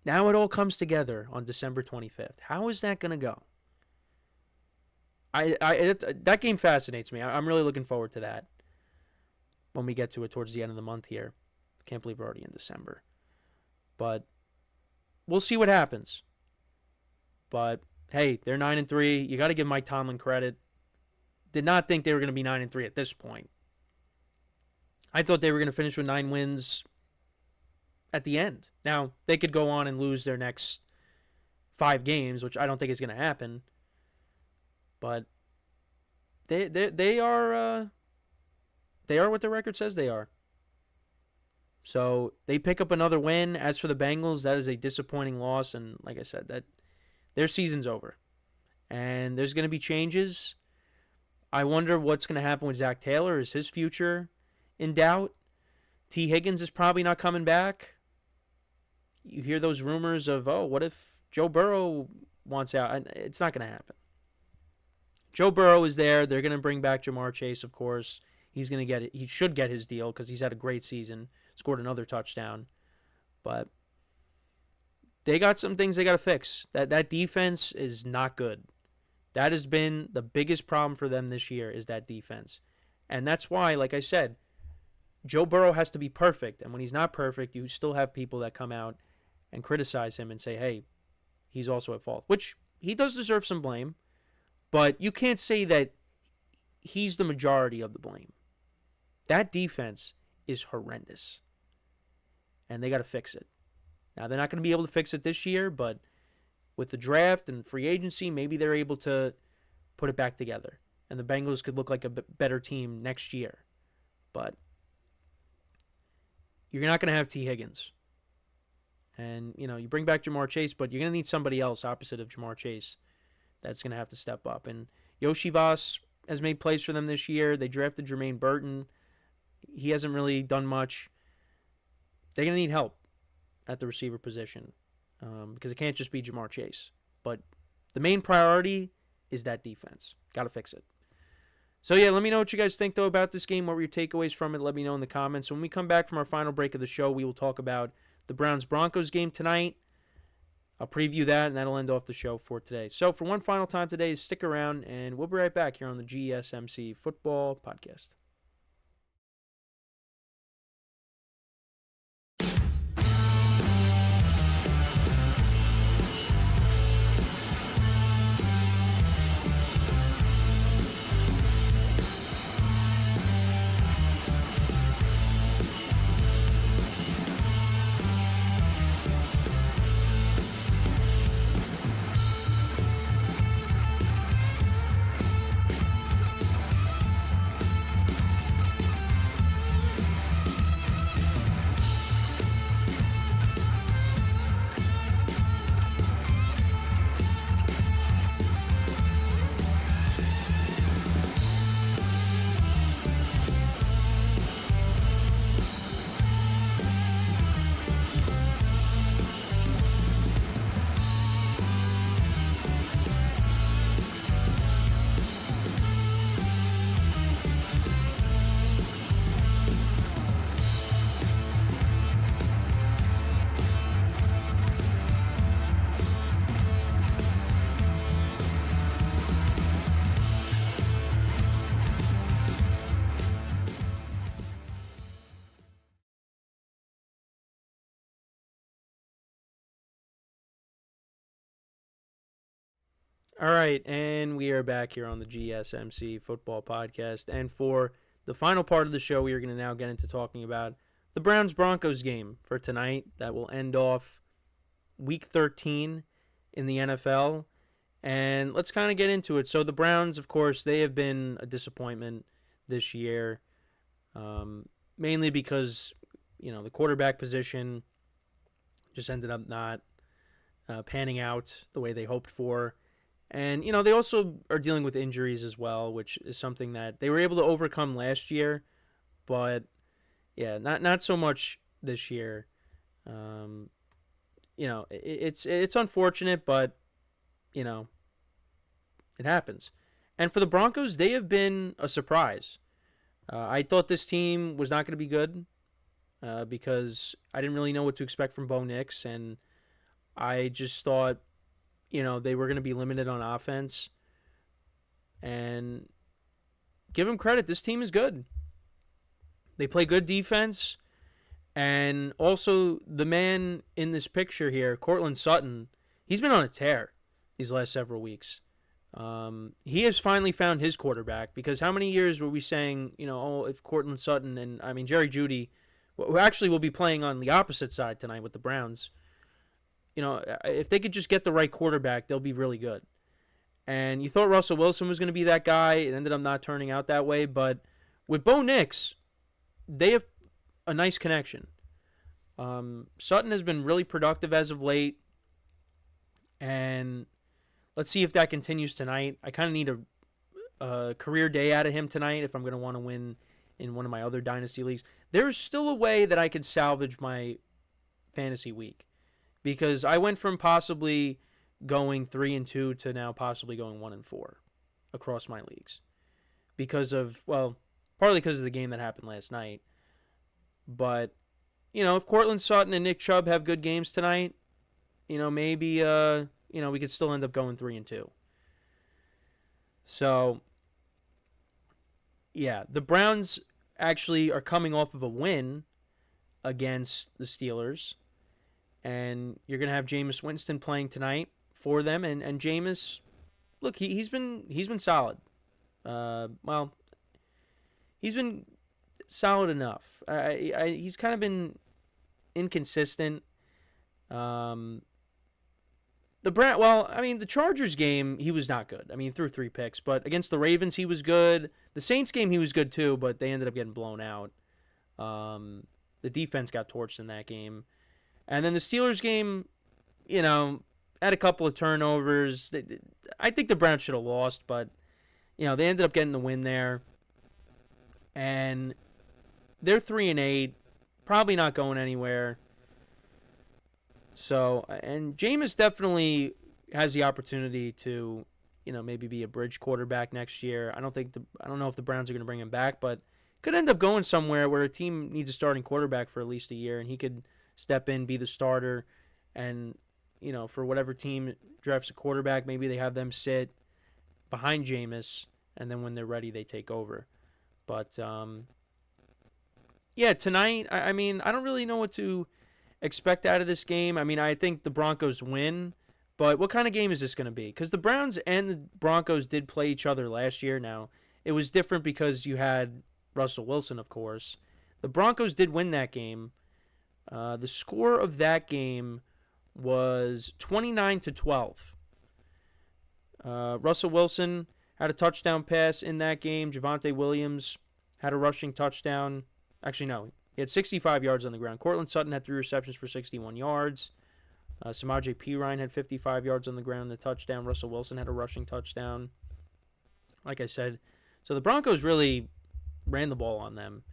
Now it all comes together on December 25th. How is that going to go? That game fascinates me. I'm really looking forward to that when we get to it towards the end of the month here. Can't believe we're already in December. But we'll see what happens. But hey, they're 9-3. You got to give Mike Tomlin credit. Did not think they were going to be 9-3 at this point. I thought they were going to finish with 9 wins at the end. Now, they could go on and lose their next 5 games, which I don't think is going to happen. But they are what the record says they are. So they pick up another win. As for the Bengals, that is a disappointing loss, and like I said, that their season's over. And there's going to be changes. I wonder what's going to happen with Zach Taylor. Is his future in doubt? T. Higgins is probably not coming back. You hear those rumors of, what if Joe Burrow wants out? It's not going to happen. Joe Burrow is there. They're going to bring back Jamar Chase, of course. He's going to get it. He should get his deal because he's had a great season. Scored another touchdown. But they got some things they got to fix. That defense is not good. That has been the biggest problem for them this year is that defense. And that's why, like I said, Joe Burrow has to be perfect. And when he's not perfect, you still have people that come out and criticize him and say, hey, he's also at fault. Which he does deserve some blame. But you can't say that he's the majority of the blame. That defense is horrendous. and they got to fix it. Now, they're not going to be able to fix it this year, but with the draft and free agency, maybe they're able to put it back together, and the Bengals could look like a better team next year. But you're not going to have T. Higgins. And, you bring back Jamar Chase, but you're going to need somebody else opposite of Jamar Chase that's going to have to step up. And JioSaavn has made plays for them this year. They drafted Jermaine Burton. He hasn't really done much. They're going to need help at the receiver position because it can't just be Jamar Chase. But the main priority is that defense. Got to fix it. So, yeah, let me know what you guys think, though, about this game. What were your takeaways from it? Let me know in the comments. When we come back from our final break of the show, we will talk about the Browns-Broncos game tonight. I'll preview that, and that'll end off the show for today. So, for one final time today, stick around, and we'll be right back here on the GSMC Football Podcast. All right, and we are back here on the GSMC Football Podcast. And for the final part of the show, we are going to now get into talking about the Browns-Broncos game for tonight that will end off Week 13 in the NFL. And let's kind of get into it. So the Browns, of course, they have been a disappointment this year, mainly because, the quarterback position just ended up not panning out the way they hoped for. And, they also are dealing with injuries as well, which is something that they were able to overcome last year. But, yeah, not so much this year. It's unfortunate, but, it happens. And for the Broncos, they have been a surprise. I thought this team was not going to be good because I didn't really know what to expect from Bo Nix. And I just thought, they were going to be limited on offense. And give them credit. This team is good. They play good defense. And also, the man in this picture here, Courtland Sutton, he's been on a tear these last several weeks. He has finally found his quarterback, because how many years were we saying, if Courtland Sutton and, Jerry Jeudy, who actually will be playing on the opposite side tonight with the Browns, if they could just get the right quarterback, they'll be really good. And you thought Russell Wilson was going to be that guy. It ended up not turning out that way. But with Bo Nix, they have a nice connection. Sutton has been really productive as of late. And let's see if that continues tonight. I kind of need a career day out of him tonight if I'm going to want to win in one of my other dynasty leagues. There's still a way that I could salvage my fantasy week, because I went from possibly going 3-2 to now possibly going 1-4 across my leagues because of, partly because of the game that happened last night. But, if Courtland Sutton and Nick Chubb have good games tonight, maybe, we could still end up going 3-2. So, yeah, the Browns actually are coming off of a win against the Steelers. And you're going to have Jameis Winston playing tonight for them. And Jameis, look, he's been solid. He's been solid enough. He's kind of been inconsistent. The Chargers game, he was not good. I mean, he threw 3 picks, but against the Ravens, he was good. The Saints game, he was good too, but they ended up getting blown out. The defense got torched in that game. And then the Steelers game, had a couple of turnovers. I think the Browns should have lost, but, they ended up getting the win there. And they're 3-8, probably not going anywhere. So, and Jameis definitely has the opportunity to, maybe be a bridge quarterback next year. I don't know if the Browns are going to bring him back, but could end up going somewhere where a team needs a starting quarterback for at least a year, and he could step in, be the starter, and, for whatever team drafts a quarterback, maybe they have them sit behind Jameis, and then when they're ready, they take over. But, tonight, I don't really know what to expect out of this game. I think the Broncos win, but what kind of game is this going to be? Because the Browns and the Broncos did play each other last year. Now, it was different because you had Russell Wilson, of course. The Broncos did win that game. The score of that game was 29-12. Russell Wilson had a touchdown pass in that game. Javonte Williams had a rushing touchdown. Actually, no. He had 65 yards on the ground. Cortland Sutton had 3 receptions for 61 yards. Samaje Perine had 55 yards on the ground, a touchdown. Russell Wilson had a rushing touchdown. Like I said, so the Broncos really ran the ball on them.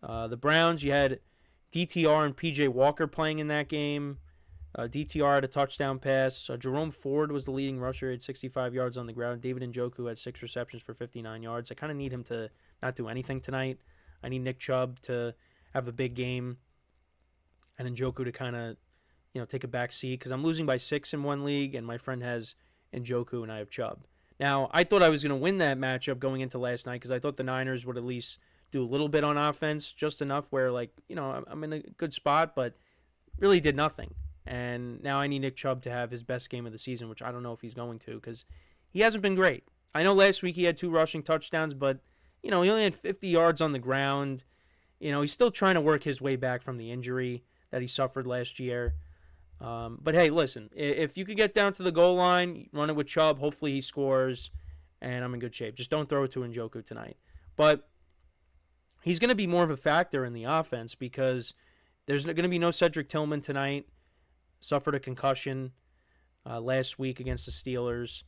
The Browns, you had DTR and PJ Walker playing in that game. DTR had a touchdown pass. Jerome Ford was the leading rusher. He had 65 yards on the ground. David Njoku had 6 receptions for 59 yards. I kind of need him to not do anything tonight. I need Nick Chubb to have a big game and Njoku to kind of, take a back seat because I'm losing by 6 in one league and my friend has Njoku and I have Chubb. Now, I thought I was going to win that matchup going into last night because I thought the Niners would at least do a little bit on offense, just enough where, I'm in a good spot, but really did nothing. And now I need Nick Chubb to have his best game of the season, which I don't know if he's going to because he hasn't been great. I know last week he had 2 rushing touchdowns, but, he only had 50 yards on the ground. He's still trying to work his way back from the injury that he suffered last year. But, hey, listen, if you could get down to the goal line, run it with Chubb, hopefully he scores, and I'm in good shape. Just don't throw it to Njoku tonight. But he's going to be more of a factor in the offense because there's going to be no Cedric Tillman tonight. Suffered a concussion last week against the Steelers.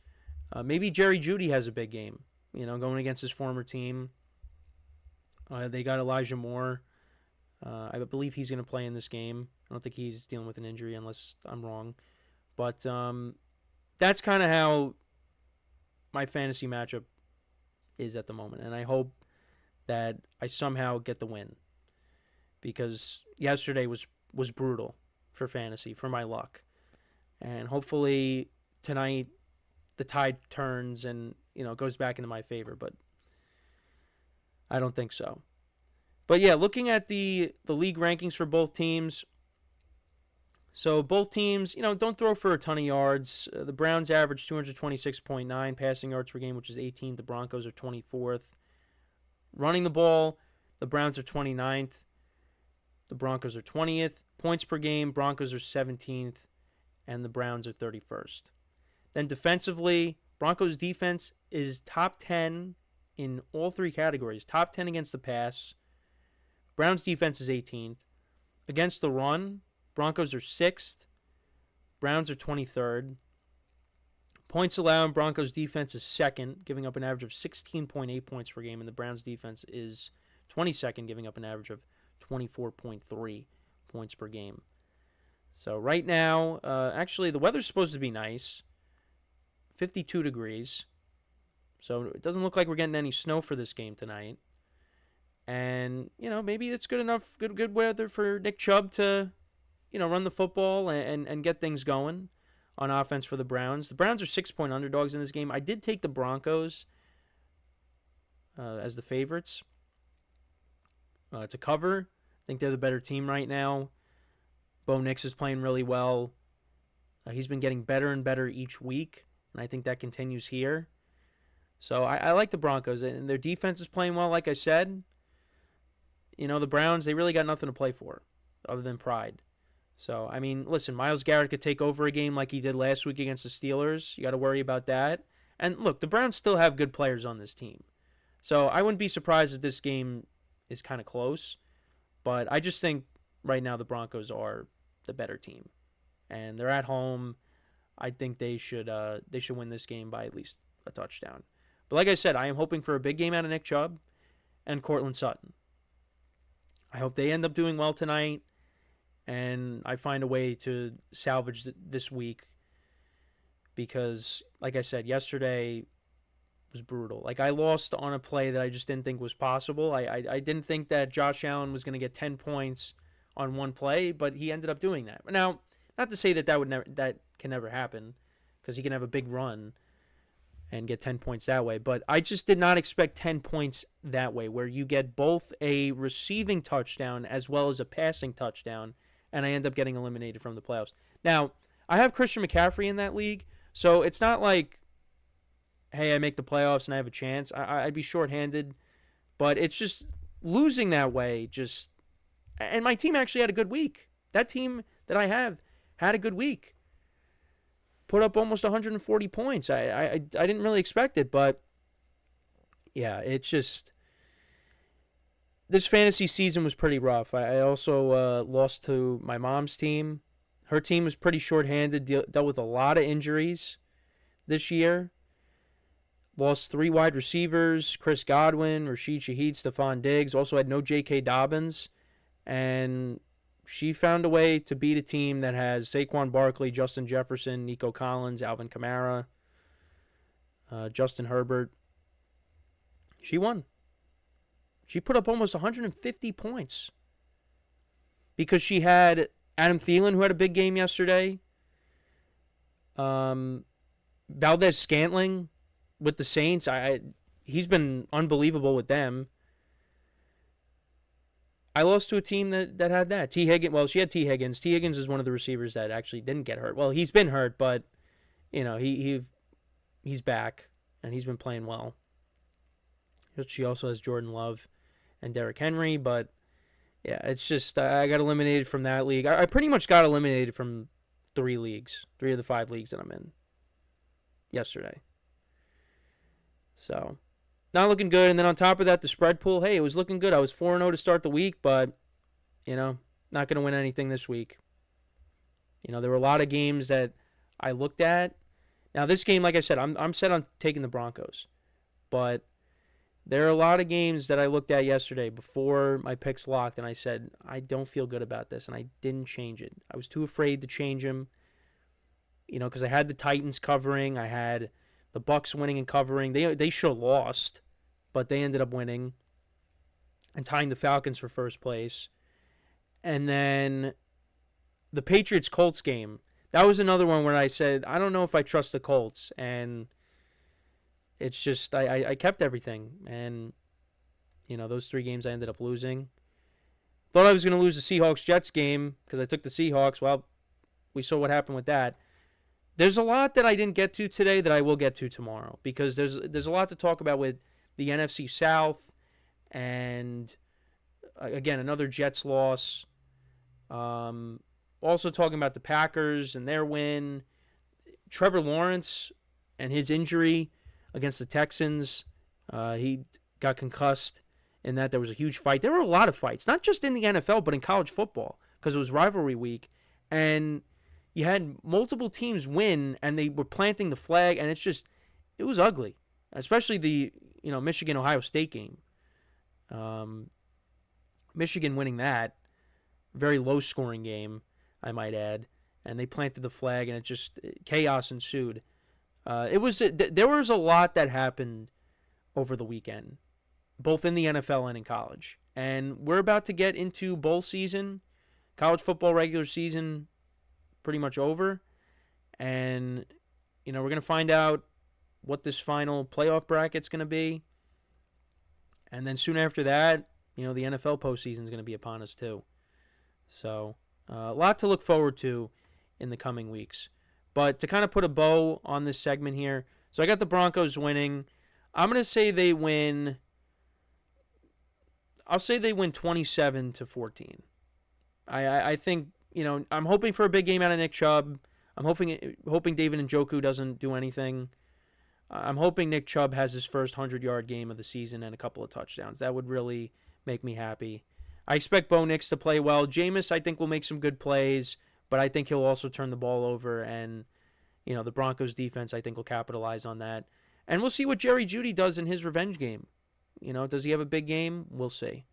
Maybe Jerry Jeudy has a big game, going against his former team. They got Elijah Moore. I believe he's going to play in this game. I don't think he's dealing with an injury unless I'm wrong. But that's kind of how my fantasy matchup is at the moment. And I hope that I somehow get the win. Because yesterday was brutal for fantasy, for my luck. And hopefully tonight the tide turns and, goes back into my favor. But I don't think so. But yeah, looking at the league rankings for both teams. So both teams, don't throw for a ton of yards. The Browns average 226.9 passing yards per game, which is 18th. The Broncos are 24th. Running the ball, the Browns are 29th. The Broncos are 20th. Points per game, Broncos are 17th. And the Browns are 31st. Then defensively, Broncos defense is top 10 in all 3 categories. Top 10 against the pass. Browns defense is 18th. Against the run, Broncos are 6th. Browns are 23rd. Points allowed, Broncos defense is 2nd, giving up an average of 16.8 points per game, and the Browns defense is 22nd, giving up an average of 24.3 points per game. So right now, actually the weather's supposed to be nice. 52 degrees. So it doesn't look like we're getting any snow for this game tonight. And, maybe it's good enough, good weather for Nick Chubb to, run the football and get things going on offense for the Browns. The Browns are 6-point underdogs in this game. I did take the Broncos as the favorites to cover. I think they're the better team right now. Bo Nix is playing really well. He's been getting better and better each week, and I think that continues here. So I like the Broncos, and their defense is playing well, like I said. The Browns, they really got nothing to play for. other than pride. So, I mean, listen, Myles Garrett could take over a game like he did last week against the Steelers. You got to worry about that. And look, the Browns still have good players on this team. So I wouldn't be surprised if this game is kind of close. But I just think right now the Broncos are the better team. And they're at home. I think they should win this game by at least a touchdown. But like I said, I am hoping for a big game out of Nick Chubb and Courtland Sutton. I hope they end up doing well tonight, and I find a way to salvage this week because, like I said, yesterday was brutal. Like, I lost on a play that I just didn't think was possible. I didn't think that Josh Allen was going to get 10 points on one play, but he ended up doing that. Now, not to say that that can never happen, because he can have a big run and get 10 points that way, but I just did not expect 10 points that way, where you get both a receiving touchdown as well as a passing touchdown, and I end up getting eliminated from the playoffs. Now, I have Christian McCaffrey in that league, so it's not like, hey, I make the playoffs and I have a chance. I'd be shorthanded, but it's just losing that way. And my team actually had a good week. That team that I have had a good week. Put up almost 140 points. I didn't really expect it, but yeah, it's just, this fantasy season was pretty rough. I also lost to my mom's team. Her team was pretty shorthanded, dealt with a lot of injuries this year. Lost 3 wide receivers, Chris Godwin, Rashid Shaheed, Stephon Diggs. Also had no J.K. Dobbins. And she found a way to beat a team that has Saquon Barkley, Justin Jefferson, Nico Collins, Alvin Kamara, Justin Herbert. She won. She put up almost 150 points because she had Adam Thielen, who had a big game yesterday. Valdez-Scantling with the Saints. He's been unbelievable with them. I lost to a team that had that. T. Higgins. Well, she had T. Higgins. T. Higgins is one of the receivers that actually didn't get hurt. Well, he's been hurt, but he's back and he's been playing well. She also has Jordan Love and Derrick Henry, but yeah, it's just I got eliminated from that league. I pretty much got eliminated from 3 of the 5 leagues that I'm in yesterday. So, not looking good. And then on top of that, the spread pool, hey, it was looking good. I was 4-0 to start the week, but, not going to win anything this week. There were a lot of games that I looked at. Now, this game, like I said, I'm set on taking the Broncos. But there are a lot of games that I looked at yesterday before my picks locked, and I said, I don't feel good about this, and I didn't change it. I was too afraid to change them, because I had the Titans covering. I had the Bucks winning and covering. They should have lost, but they ended up winning and tying the Falcons for first place. And then the Patriots-Colts game, that was another one where I said, I don't know if I trust the Colts. And it's just, I kept everything. And, those 3 games I ended up losing. Thought I was going to lose the Seahawks-Jets game because I took the Seahawks. Well, we saw what happened with that. There's a lot that I didn't get to today that I will get to tomorrow because there's a lot to talk about with the NFC South and, again, another Jets loss. Also talking about the Packers and their win. Trevor Lawrence and his injury against the Texans. He got concussed in that. There was a huge fight. There were a lot of fights, not just in the NFL, but in college football because it was rivalry week. And you had multiple teams win, and they were planting the flag, and it was ugly, especially the Michigan-Ohio State game. Michigan winning that, very low-scoring game, I might add, and they planted the flag, and chaos ensued. There was a lot that happened over the weekend, both in the NFL and in college, and we're about to get into bowl season, college football regular season. Pretty much over, and we're going to find out what this final playoff bracket's going to be, and then soon after that, the NFL postseason is going to be upon us too. So a lot to look forward to in the coming weeks. But to kind of put a bow on this segment here, so I got the Broncos winning. I'm going to say they win. I'll say they win 27-14. I think, I'm hoping for a big game out of Nick Chubb. I'm hoping David Njoku doesn't do anything. I'm hoping Nick Chubb has his first 100-yard game of the season and a couple of touchdowns. That would really make me happy. I expect Bo Nix to play well. Jameis, I think, will make some good plays, but I think he'll also turn the ball over, and the Broncos defense, I think, will capitalize on that. And we'll see what Jerry Jeudy does in his revenge game. Does he have a big game? We'll see.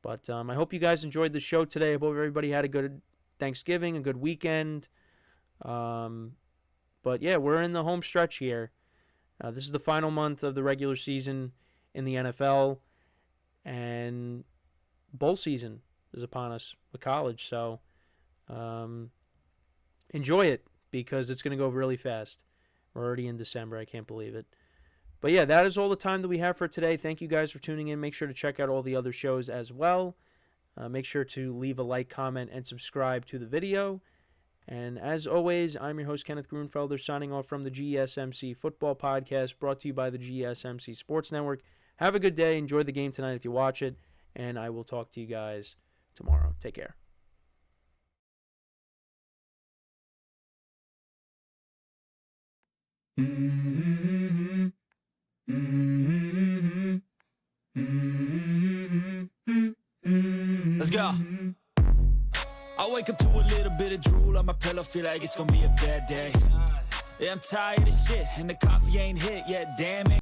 But I hope you guys enjoyed the show today. I hope everybody had a good Thanksgiving, a good weekend. But yeah, we're in the home stretch here. This is the final month of the regular season in the NFL, and bowl season is upon us with college. So enjoy it, because it's going to go really fast. We're already in December. I can't believe it. But yeah, that is all the time that we have for today. Thank you guys for tuning in. Make sure to check out all the other shows as well. Make sure to leave a like, comment, and subscribe to the video. And as always, I'm your host, Kenneth Grunfelder, signing off from the GSMC Football Podcast, brought to you by the GSMC Sports Network. Have a good day. Enjoy the game tonight if you watch it. And I will talk to you guys tomorrow. Take care. Let's go. I wake up to a little bit of drool on my pillow, feel like it's gonna be a bad day. Yeah, I'm tired of shit, and the coffee ain't hit yet, damn it.